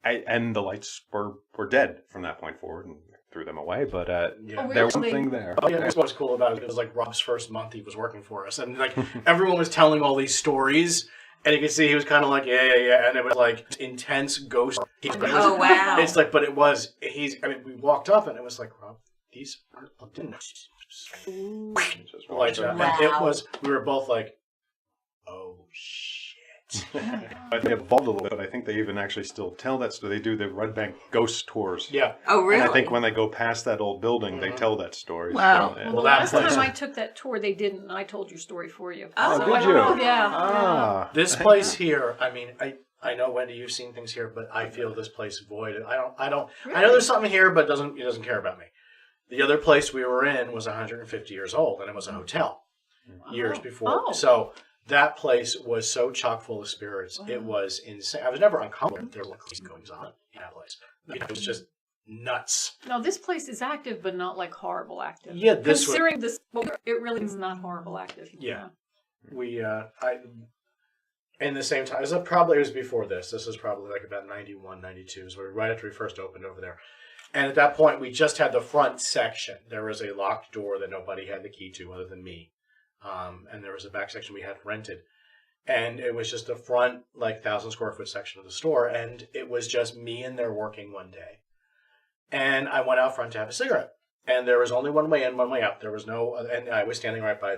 the lights were dead from that point forward, and threw them away. But Yeah. there was Really? something there. Oh, yeah, that's what's cool about it. It was like Rob's first month he was working for us, and like everyone was telling all these stories, and you could see he was kind of like, yeah, and it was like intense ghost. Oh, wow. It's like, but it was I mean, we walked up, and it was like, Rob, these are lights out. Wow. And it was. We were both like, oh shit. I think they evolved a little bit, but I think they even actually still tell that story. They do the Red Bank ghost tours. Yeah. Oh, really? And I think when they go past that old building, they tell that story. Wow. So, yeah. Well, Well, the that last place- time I took that tour, they didn't. And I told your story for you. Oh, So did I don't you? know. Yeah. Ah. This place here, I mean, I know, Wendy, you've seen things here, but I feel this place void. I know there's something here, but it doesn't care about me. The other place we were in was 150 years old, and it was a hotel years before. Oh. So that place was so chock full of spirits. It was insane. I was never uncomfortable. There were goings on in that place. It was just nuts. No, this place is active, but not like horrible active. Yeah, this was. Considering this, it really is not horrible active. Yeah. We in the same time, it was before this. This was probably like about 91, 92, so right after we first opened over there. And at that point, we just had the front section. There was a locked door that nobody had the key to other than me. And there was a back section we had rented. And it was just the front, like, 1,000 square foot section of the store. And it was just me in there working one day. And I went out front to have a cigarette. And there was only one way in, one way out. There was no, and I was standing right by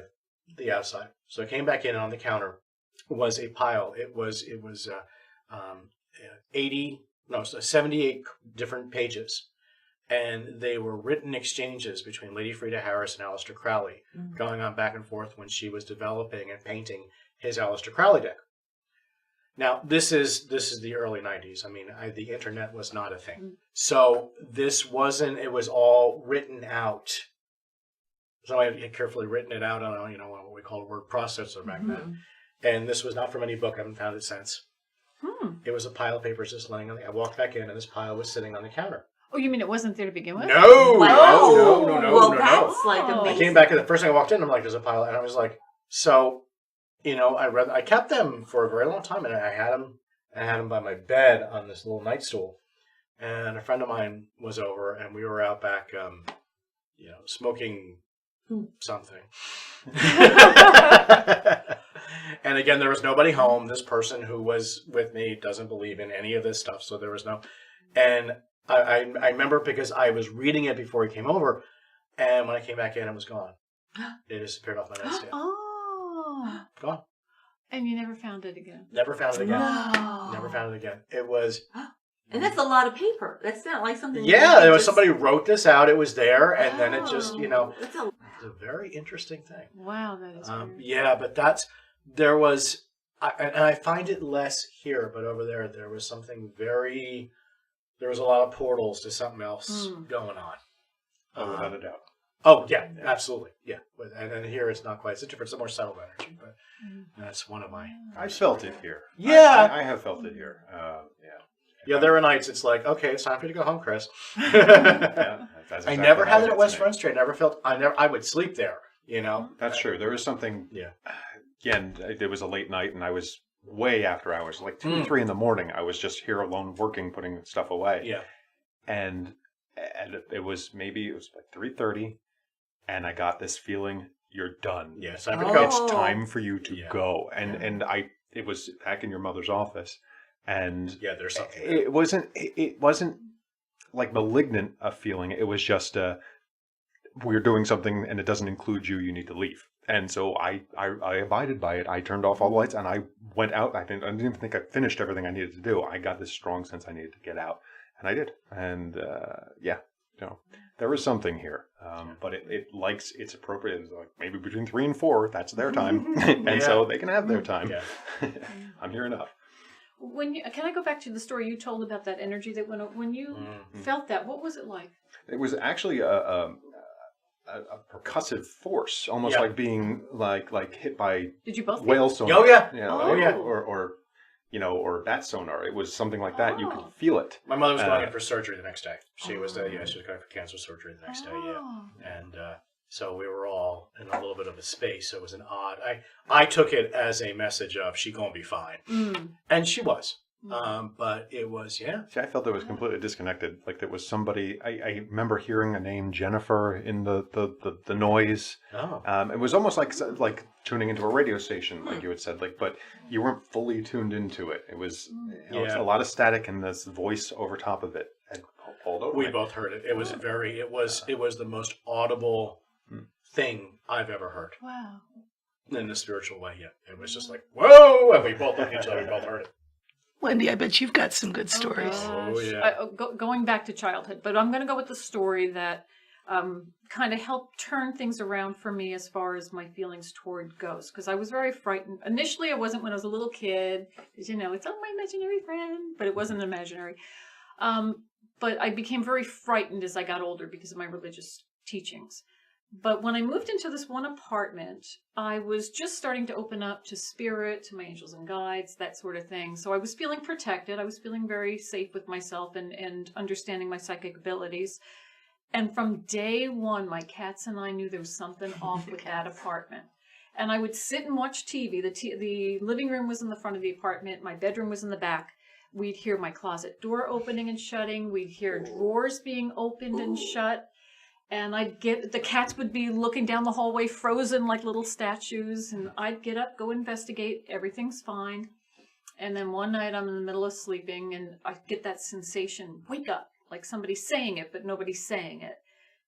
the outside. So I came back in, and on the counter was a pile. It was 78 different pages. And they were written exchanges between Lady Frida Harris and Aleister Crowley, going on back and forth when she was developing and painting his Aleister Crowley deck. Now, this is the early 90s. I mean, the internet was not a thing. So this wasn't, it was all written out. Somebody had carefully written it out on what we call a word processor back then. And this was not from any book. I haven't found it since. It was a pile of papers just laying on I walked back in, and this pile was sitting on the counter. Oh, you mean it wasn't there to begin with? No, Wow. no. Well, that's like Oh. amazing. I came back, and the first thing I walked in, I'm like, there's a pile, and I was like, so, I kept them for a very long time, and I had them by my bed on this little night stool, and a friend of mine was over, and we were out back, smoking something. And again, there was nobody home. This person who was with me doesn't believe in any of this stuff, so there was no. And I remember because I was reading it before he came over, and when I came back in, it was gone. It disappeared off my nightstand. Oh. Gone. And you never found it again. Never found it again. No. Never found it again. It was. And that's a lot of paper. That's not like something. Yeah, there was just- somebody who wrote this out. It was there, and then it just, That's a it's a very interesting thing. Wow, that is weird. Yeah, but there was, and I find it less here, but over there was something there was a lot of portals to something else going on. Oh, without a doubt. Oh, yeah, absolutely. Yeah. And then here it's not quite, it's a different, it's a more subtle energy, but that's one of my. I felt it here. Yeah. I have felt it here. Yeah, there are nights it's like, okay, it's time for you to go home, Chris. Yeah, that's I exactly never how had it it at is West to me. Front Street. I would sleep there, That's true. There was something. Yeah. Again, it was a late night, and I was way after hours, like 2 or 3 in the morning. I was just here alone, working, putting stuff away. Yeah. And it was like 3:30, and I got this feeling, you're done. Yeah, it's time for you to go. It's time for you to Yeah. go. And it was back in your mother's office, and Yeah, there's something. it wasn't like malignant a feeling. It was just we're doing something and it doesn't include you. You need to leave. And so I abided by it. I turned off all the lights and I went out. I didn't even think I finished everything I needed to do. I got this strong sense I needed to get out. And I did. And there was something here. But it likes, it's appropriate. It's like maybe between 3 and 4, that's their time. And so they can have their time. Yeah. I'm here enough. Can I go back to the story you told about that energy that went up? When you felt that, what was it like? It was actually a percussive force, almost like being like hit by Did you both whale get sonar. Oh, yeah. Or bat sonar. It was something like that. You could feel it. My mother was going in for surgery the next day. She was going for cancer surgery the next day, And so we were all in a little bit of a space. So it was an odd. I took it as a message of she gonna be fine, and she was. But it was, See, I felt it was completely disconnected. Like there was somebody. I remember hearing a name Jennifer in the noise. Oh. It was almost like tuning into a radio station, like you had said. Like, but you weren't fully tuned into it. It was it was a lot of static and this voice over top of it had pulled over. We both heard it. It was It was the most audible thing I've ever heard. Wow. In the spiritual way, It was just like, whoa! And we both looked at each other. We both heard it. Wendy, I bet you've got some good stories. Oh, yeah. Going back to childhood, but I'm going to go with the story that kind of helped turn things around for me as far as my feelings toward ghosts, because I was very frightened. Initially, I wasn't when I was a little kid, because, it's my imaginary friend, but it wasn't imaginary. But I became very frightened as I got older because of my religious teachings. But when I moved into this one apartment, I was just starting to open up to spirit, to my angels and guides, that sort of thing. So I was feeling protected. I was feeling very safe with myself and understanding my psychic abilities. And from day one, my cats and I knew there was something off with that apartment. And I would sit and watch TV. The living room was in the front of the apartment. My bedroom was in the back. We'd hear my closet door opening and shutting. We'd hear drawers being opened and shut. And the cats would be looking down the hallway, frozen like little statues. And I'd get up, go investigate. Everything's fine. And then one night I'm in the middle of sleeping and I get that sensation, wake up, like somebody's saying it, but nobody's saying it.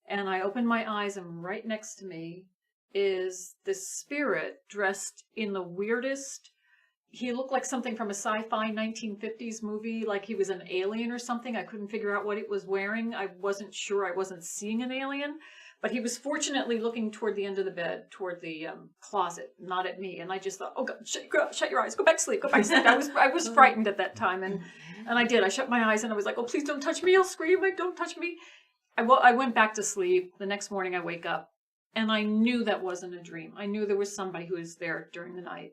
And I open my eyes and right next to me is this spirit dressed in the weirdest. He looked like something from a sci-fi 1950s movie, like he was an alien or something. I couldn't figure out what it was wearing. I wasn't sure. I wasn't seeing an alien. But he was fortunately looking toward the end of the bed, toward the closet, not at me. And I just thought, oh, God, shut your eyes. Go back to sleep. Go back to sleep. I was frightened at that time. And I did. I shut my eyes and I was like, oh, please don't touch me. I'll scream. Like, don't touch me. I went back to sleep. The next morning I wake up. And I knew that wasn't a dream. I knew there was somebody who was there during the night.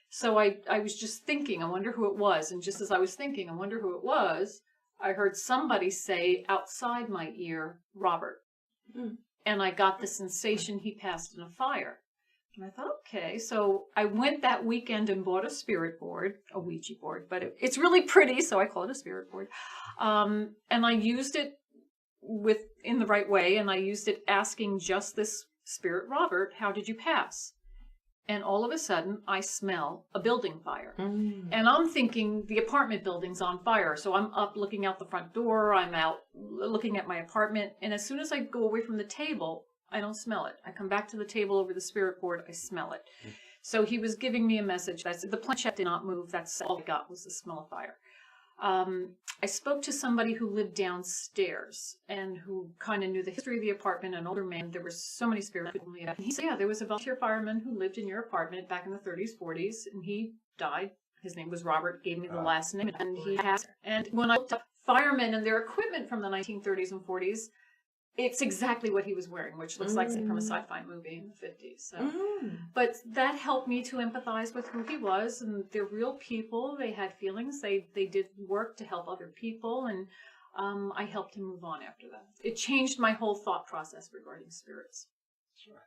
So I was just thinking, I wonder who it was. And just as I was thinking, I wonder who it was, I heard somebody say outside my ear, Robert. And I got the sensation he passed in a fire. And I thought, okay. So I went that weekend and bought a spirit board, a Ouija board, but it's really pretty, so I call it a spirit board. And I used it in the right way, and I used it asking just this spirit, Robert, how did you pass? And all of a sudden, I smell a building fire. And I'm thinking the apartment building's on fire. So I'm up looking out the front door. I'm out looking at my apartment. And as soon as I go away from the table, I don't smell it. I come back to the table over the spirit board. I smell it. So he was giving me a message. I said, the planchette did not move. That's all I got was the smell of fire. I spoke to somebody who lived downstairs and who kind of knew the history of the apartment, an older man. There were so many spirits. And he said, yeah, there was a volunteer fireman who lived in your apartment back in the 30s, 40s, and he died. His name was Robert, gave me the last name, and he passed. And when I looked up firemen and their equipment from the 1930s and 40s, it's exactly what he was wearing, which looks like from a sci-fi movie in the 50s. So. But that helped me to empathize with who he was, and they're real people. They had feelings. They did work to help other people, and I helped him move on after that. It changed my whole thought process regarding spirits.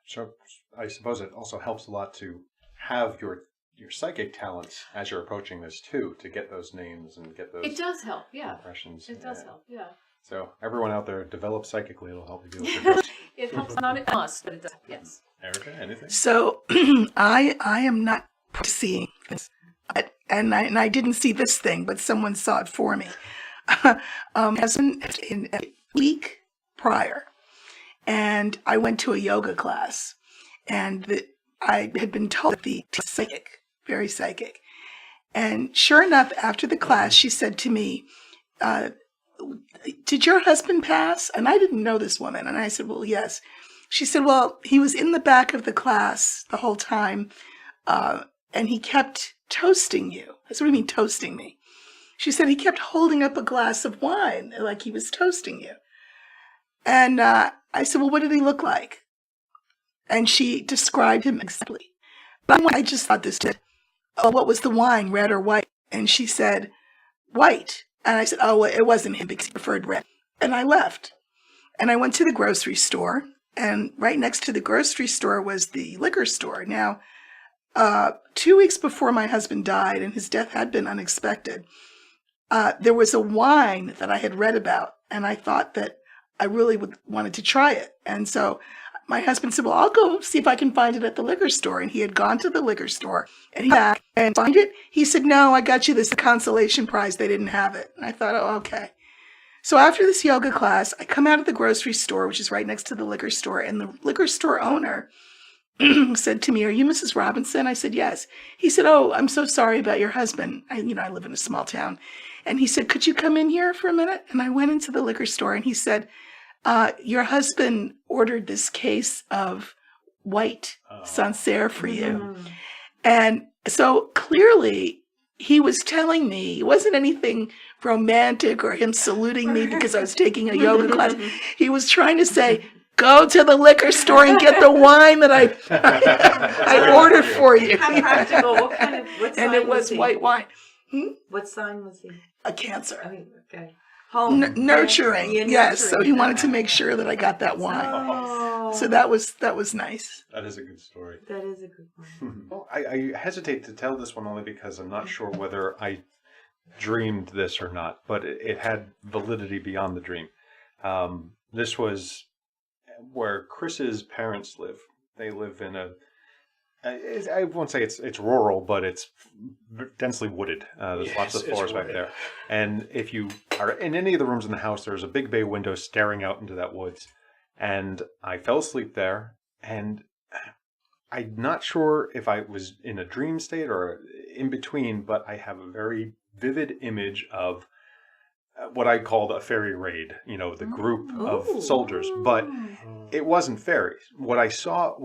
So I suppose it also helps a lot to have your psychic talents as you're approaching this too, to get those names and get those. It does help, yeah. Impressions. It does help, yeah. So everyone out there, develop psychically. It'll help you deal with it. It helps, not a must, but it does, yes. Erica, anything? So I am not seeing this, and I didn't see this thing, but someone saw it for me. As in a week prior, and I went to a yoga class, and I had been told that the psychic, very psychic, and sure enough, after the class, she said to me, did your husband pass? And I didn't know this woman. And I said, well, yes. She said, well, he was in the back of the class the whole time, and he kept toasting you. I said, what do you mean toasting me? She said he kept holding up a glass of wine like he was toasting you. And I said, well, what did he look like? And she described him exactly. But I just thought this did. Oh, what was the wine, red or white? And she said, white. And I said, oh, well, it wasn't him because he preferred red. And I left. And I went to the grocery store. And right next to the grocery store was the liquor store. Now, 2 weeks before my husband died, and his death had been unexpected, there was a wine that I had read about. And I thought that I really wanted to try it. And so my husband said, well, I'll go see if I can find it at the liquor store. And he had gone to the liquor store and he back and find it. He said, no, I got you this consolation prize. They didn't have it. And I thought, oh, okay. So after this yoga class, I come out of the grocery store, which is right next to the liquor store. And the liquor store owner said to me, are you Mrs. Robinson? I said, yes. He said, oh, I'm so sorry about your husband. I live in a small town. And he said, could you come in here for a minute? And I went into the liquor store and he said, your husband ordered this case of white Sancerre for you. And so clearly he was telling me, it wasn't anything romantic or him saluting me because I was taking a yoga class. He was trying to say, go to the liquor store and get the wine that I ordered for you. How practical. What And sign it was he? white wine. What sign was he? A Cancer. I mean, okay. Home. Nurturing. Yeah, Yes. So nurturing. he wanted to make sure that I got that wine. Oh. So that was nice. That is a good story. That is a good one. Well, I hesitate to tell this one only because I'm not sure whether I dreamed this or not, but it had validity beyond the dream. This was where Chris's parents live. They live in I won't say it's rural, but it's densely wooded. There's lots of forest back there. And if you are in any of the rooms in the house, there's a big bay window staring out into that woods. And I fell asleep there, and I'm not sure if I was in a dream state or in between, but I have a very vivid image of what I called a fairy raid, the group of soldiers. But it wasn't fairies. What I saw...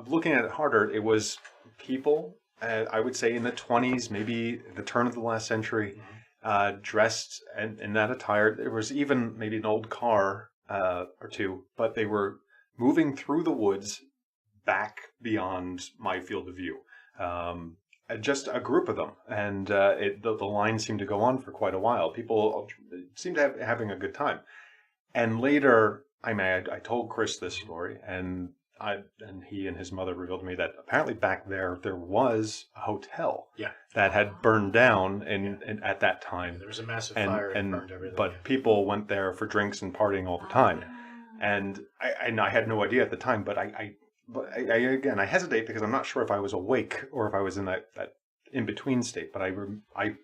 looking at it harder, it was people, I would say in the 20s, maybe the turn of the last century, dressed in that attire. There was even maybe an old car or two, but they were moving through the woods back beyond my field of view. Just a group of them, and the line seemed to go on for quite a while. People seemed to having a good time. And later, I told Chris this story, and he and his mother revealed to me that apparently back there was a hotel that had burned down at that time. There was a massive fire and burned everything. But people went there for drinks and partying all the time. And I had no idea at the time, but I hesitate because I'm not sure if I was awake or if I was in that in-between state. But I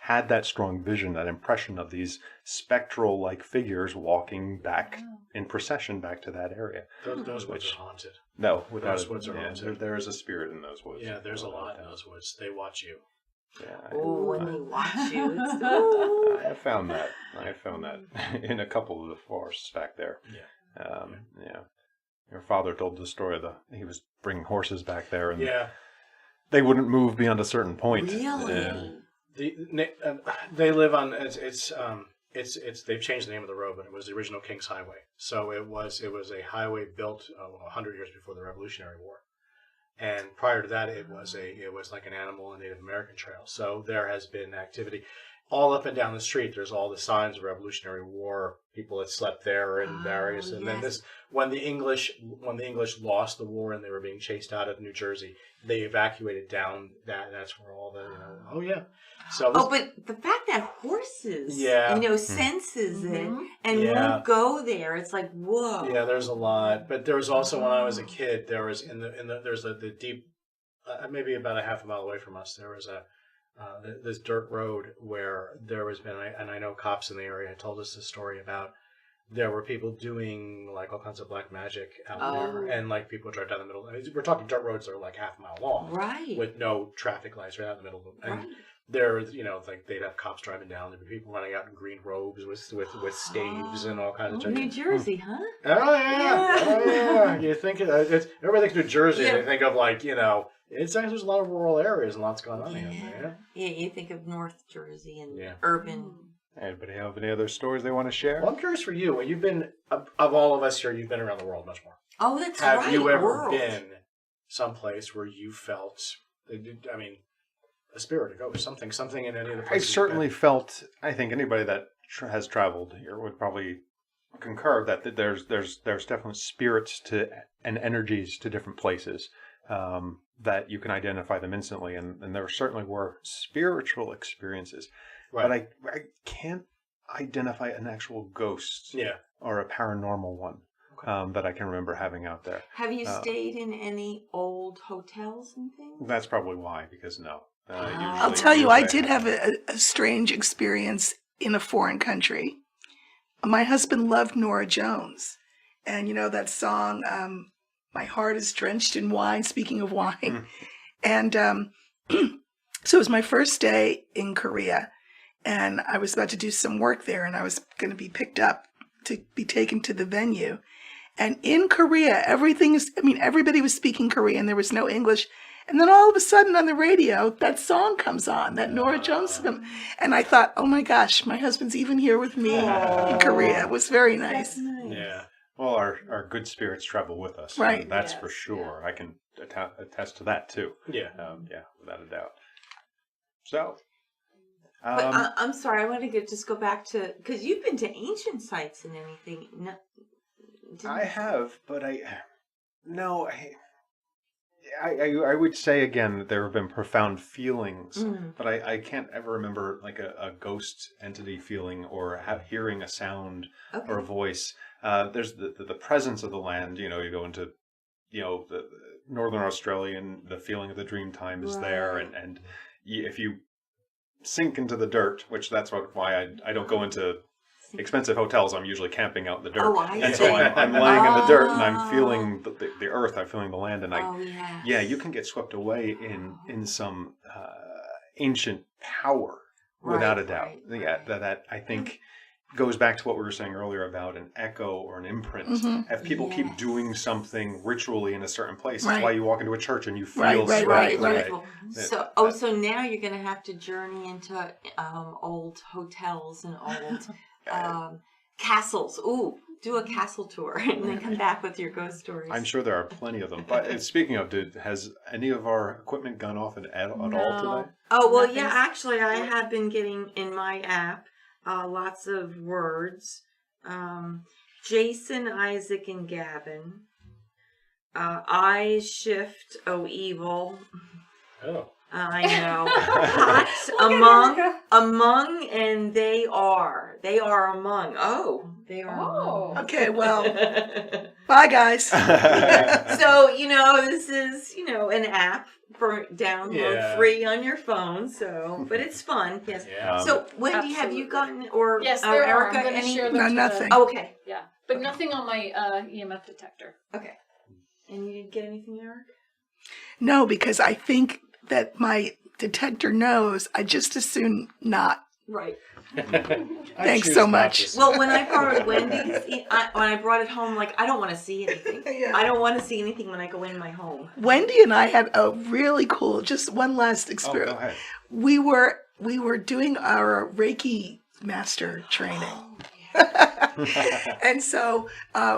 had that strong vision, that impression of these spectral-like figures walking back in procession back to that area. Those woods are haunted. No, those woods are haunted. There is a spirit in those woods. Yeah, there's a lot in those woods. They watch you. Yeah, When they watch you. I found that. In a couple of the forests back there. Yeah. Your father told the story that he was bringing horses back there, and Yeah. they wouldn't move beyond a certain point. Really? They live on they've changed the name of the road, but it was the original King's Highway. So it was a highway built 100 years before the Revolutionary War, and prior to that it was like an animal and Native American trail. So there has been activity all up and down the street. There's all the signs of Revolutionary War. People had slept there in various, and then when the English lost the war and they were being chased out of New Jersey, they evacuated down that's where all the So but the fact that horses, senses it and won't go there, it's like, whoa. Yeah, there's a lot. But there was also, when I was a kid, there was there's the deep, maybe about a half a mile away from us, there was this dirt road where there has been, and I know cops in the area told us this story about, there were people doing like all kinds of black magic out there, and like people drive down the middle. We're talking dirt roads that are like half a mile long, Right? With no traffic lights right out in the middle of them. And There, like they'd have cops driving down. There'd be people running out in green robes with staves and all kinds of stuff. New Jersey, huh? Oh yeah, oh yeah. You think everybody thinks New Jersey. Yeah. They think of it's actually there's a lot of rural areas and lots going on here. Yeah, you think of North Jersey and Yeah. urban. Anybody have any other stories they want to share? Well, I'm curious for you. When you've been of all of us here, you've been around the world much more. Oh, that's Have right. you ever world. been someplace where you felt? I mean, a spirit, a ghost, something in any of the I places. certainly felt. I think anybody that has traveled here would probably concur that there's definitely spirits and energies to different places that you can identify them instantly, and there certainly were spiritual experiences, Right. but I can't identify an actual ghost Yeah. or a paranormal one that I can remember having out there. Have you stayed in any old hotels and things? That's probably why, because no. I'll tell you, I did have a strange experience in a foreign country. My husband loved Nora Jones. And you know that song, My Heart is Drenched in Wine, speaking of wine. And so it was my first day in Korea. And I was about to do some work there. And I was going to be picked up to be taken to the venue. And in Korea, everybody was speaking Korean. There was no English. And then all of a sudden on the radio, that song comes on, that Nora Jones song. And I thought, oh my gosh, my husband's even here with me in Korea. It was very nice. That's nice. Yeah. Well, our good spirits travel with us. Right. And that's for sure. I can attest to that too. Yeah. Yeah, without a doubt. So, But I'm sorry, I want to just go back to, because you've been to ancient sites and anything. I have, but I would say again that there have been profound feelings, but I can't ever remember like a ghost entity feeling or hearing a sound or a voice. There's the presence of the land. You go into the Northern Australia, and the feeling of the dream time is there, and if you sink into the dirt, which that's why I don't go into expensive hotels. I'm usually camping out in the dirt. Oh, I and see. so I'm laying in the dirt and I'm feeling the earth, I'm feeling the land, and you can get swept away in some ancient power without a doubt. Right. Yeah, that I think goes back to what we were saying earlier about an echo or an imprint. If people keep doing something ritually in a certain place, that's why you walk into a church and you feel Right. So now you're going to have to journey into old hotels and old castles. Ooh, do a castle tour and then come back with your ghost stories. I'm sure there are plenty of them. But speaking of, has any of our equipment gone off at all today? Oh, well, yeah, actually, I have been getting in my app lots of words. Jason, Isaac, and Gavin. Eyes shift, oh evil. Oh. I know. Hot, among, and they are. They are among. Oh, they are among. Okay, well, bye, guys. So, this is, an app for download free on your phone. So, but it's fun. Yes. Yeah. So, Wendy, have you gotten, or Yes, there are. Erica, I'm going to share them. No, to nothing. Oh, okay. Yeah, but nothing on my EMF detector. Okay. And you didn't get anything, Eric? No, because I think that my detector knows. I just as soon not. Right. Thanks so much. Well, when I borrowed Wendy's, when I brought it home, I don't want to see anything. Yeah. I don't want to see anything when I go in my home. Wendy and I had a really cool, just one last experience. Oh, go ahead. We were doing our Reiki master training. And so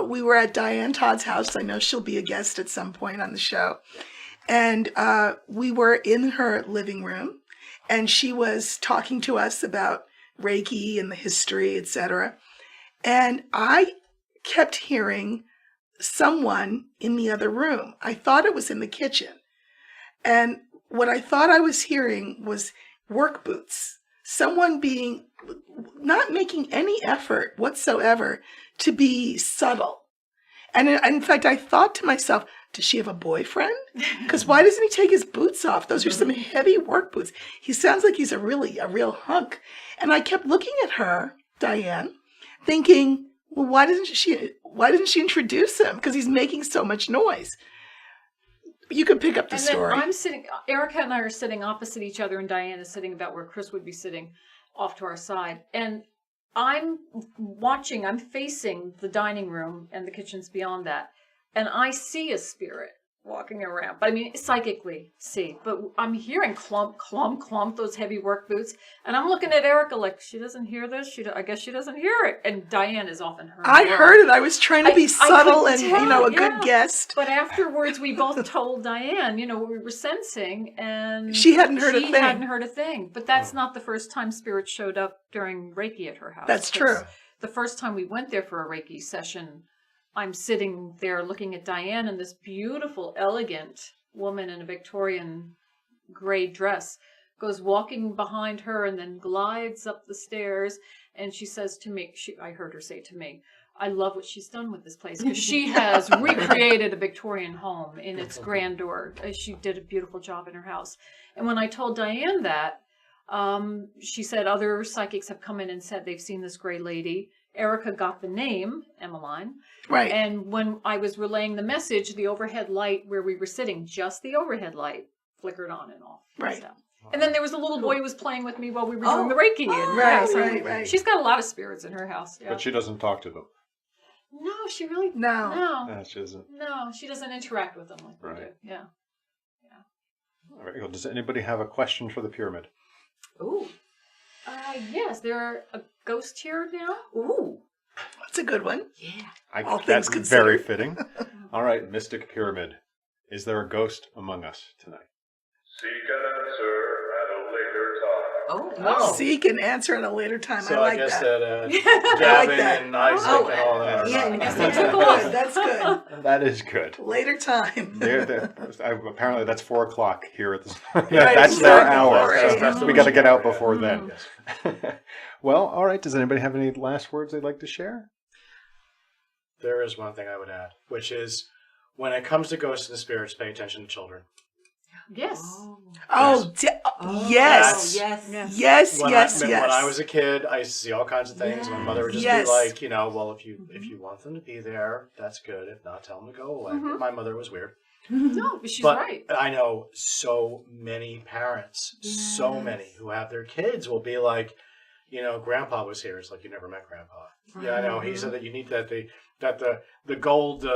we were at Diane Todd's house. I know she'll be a guest at some point on the show. And we were in her living room, and she was talking to us about Reiki and the history, etc. And I kept hearing someone in the other room. I thought it was in the kitchen. And what I thought I was hearing was work boots. Someone not making any effort whatsoever to be subtle. And in fact, I thought to myself, does she have a boyfriend? Because why doesn't he take his boots off? Those are some heavy work boots. He sounds like he's a real hunk. And I kept looking at her, Diane, thinking, well, why doesn't she introduce him? Because he's making so much noise. You could pick up the And story. then I'm sitting, Erica and I are sitting opposite each other, and Diane is sitting about where Chris would be sitting off to our side. And I'm facing the dining room, and the kitchen's beyond that. And I see a spirit walking around. But I mean, psychically see. But I'm hearing clump, clump, clump, those heavy work boots. And I'm looking at Erica like, she doesn't hear this? I guess she doesn't hear it. And Diane is often heard. I heard it. I was trying to be subtle and, tell, a good guest. But afterwards, we both told Diane, what we were sensing, and She hadn't heard a thing. She hadn't heard a thing. But that's not the first time spirits showed up during Reiki at her house. That's true. The first time we went there for a Reiki session, I'm sitting there looking at Diane, and this beautiful, elegant woman in a Victorian gray dress goes walking behind her and then glides up the stairs. And she says to me, I heard her say to me, I love what she's done with this place, because she has recreated a Victorian home in its grandeur. She did a beautiful job in her house. And when I told Diane that, she said other psychics have come in and said they've seen this gray lady. Erica got the name, Emmeline. Right. And when I was relaying the message, the overhead light where we were sitting, just the overhead light, flickered on and off. Right. And stuff. And then there was a little boy who was playing with me while we were doing the Reiki. Right. She's got a lot of spirits in her house. Yeah. But she doesn't talk to them. No, she really... No. No, She doesn't. no, she doesn't interact with them like we do. Right. Yeah. All right. Well, does anybody have a question for the pyramid? Ooh. Yes, there are a ghost here now. Ooh. That's a good one. Yeah. All things That's considered. very fitting. All right, Mystic Pyramid. Is there a ghost among us tonight? Seek an answer at a later time. Oh. Seek an answer at a later time. So I like guess that. that I like Gavin that. and Isaac and all that. are yeah, not- I guess they took Good. off. That's good. That is good. Later time. Apparently, that's 4 o'clock here at this. Right, That's their exactly. hour. Right. So we got to get out before then. Yes. Well, all right. Does anybody have any last words they'd like to share? There is one thing I would add, which is when it comes to ghosts and spirits, pay attention to children. Yes. Oh, yes. Yes. Yes, When yes, When yes. I was a kid, I used to see all kinds of things. My mother would just Yes. be like, well, if you want them to be there, that's good. If not, tell them to go away. My mother was weird. No, but she's But right. I know so many parents, so many who have their kids will be like, Grandpa was here. It's like, you never met Grandpa. Yeah, I know. He said that you need that the gold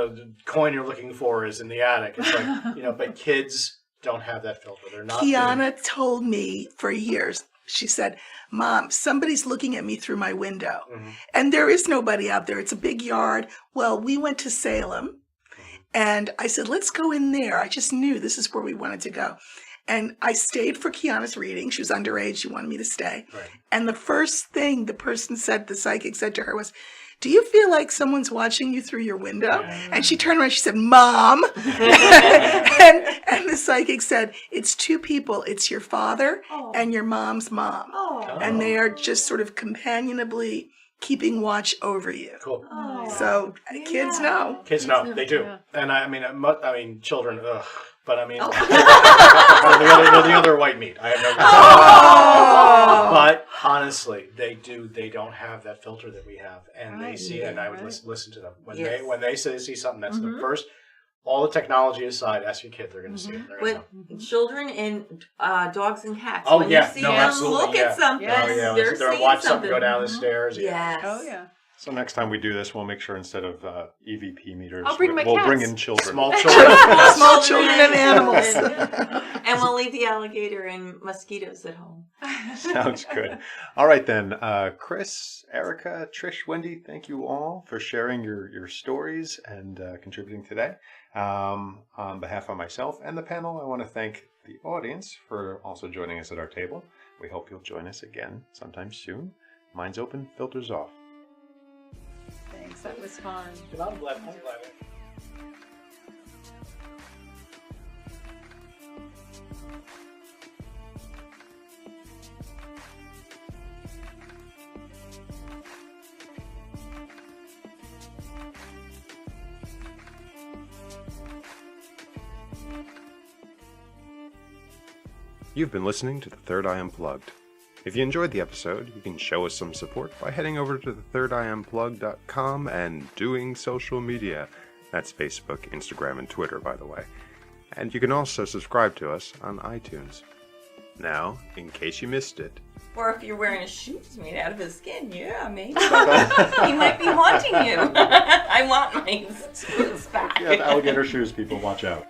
coin you're looking for is in the attic. It's like, but kids don't have that filter. They're not. Kiana told me for years, she said, Mom, somebody's looking at me through my window. And there is nobody out there. It's a big yard. Well, we went to Salem. And I said, let's go in there. I just knew this is where we wanted to go. And I stayed for Kiana's reading. She was underage. She wanted me to stay. Right. And the first thing the psychic said to her was, do you feel like someone's watching you through your window? And she turned around, she said, Mom. and the psychic said, it's two people. It's your father and your mom's mom. And they are just sort of companionably keeping watch over you. Cool. So kids know. Kids know. They do. Yeah. And I mean, children, ugh. But I mean, they're the other white meat. I have no. But honestly, they don't have that filter that we have, and they see. And I would listen to them when they say they see something. That's the first. All the technology aside, ask your kid; they're going to see it. They're gonna With know. children and dogs and cats. Oh when yeah, you see no, them absolutely. look yeah. at something, Oh yeah, they're they're seeing watch something. something go down the stairs. Yes. Oh, yeah. So next time we do this, we'll make sure instead of EVP meters, I'll bring my we'll cats. bring in children. Small children. Small children and animals. And we'll leave the alligator and mosquitoes at home. Sounds good. All right then, Chris, Erica, Trish, Wendy, thank you all for sharing your stories and contributing today. On behalf of myself and the panel, I want to thank the audience for also joining us at our table. We hope you'll join us again sometime soon. Minds open, filters off. Thanks. That was fun. I'm glad. You've been listening to The Third Eye Unplugged. If you enjoyed the episode, you can show us some support by heading over to thethirdeyeunplugged.com and doing social media. That's Facebook, Instagram, and Twitter, by the way. And you can also subscribe to us on iTunes. Now, in case you missed it, Or if you're wearing shoes made out of his skin, yeah, maybe. He might be haunting you. I want my shoes back. If you have alligator shoes, people, watch out.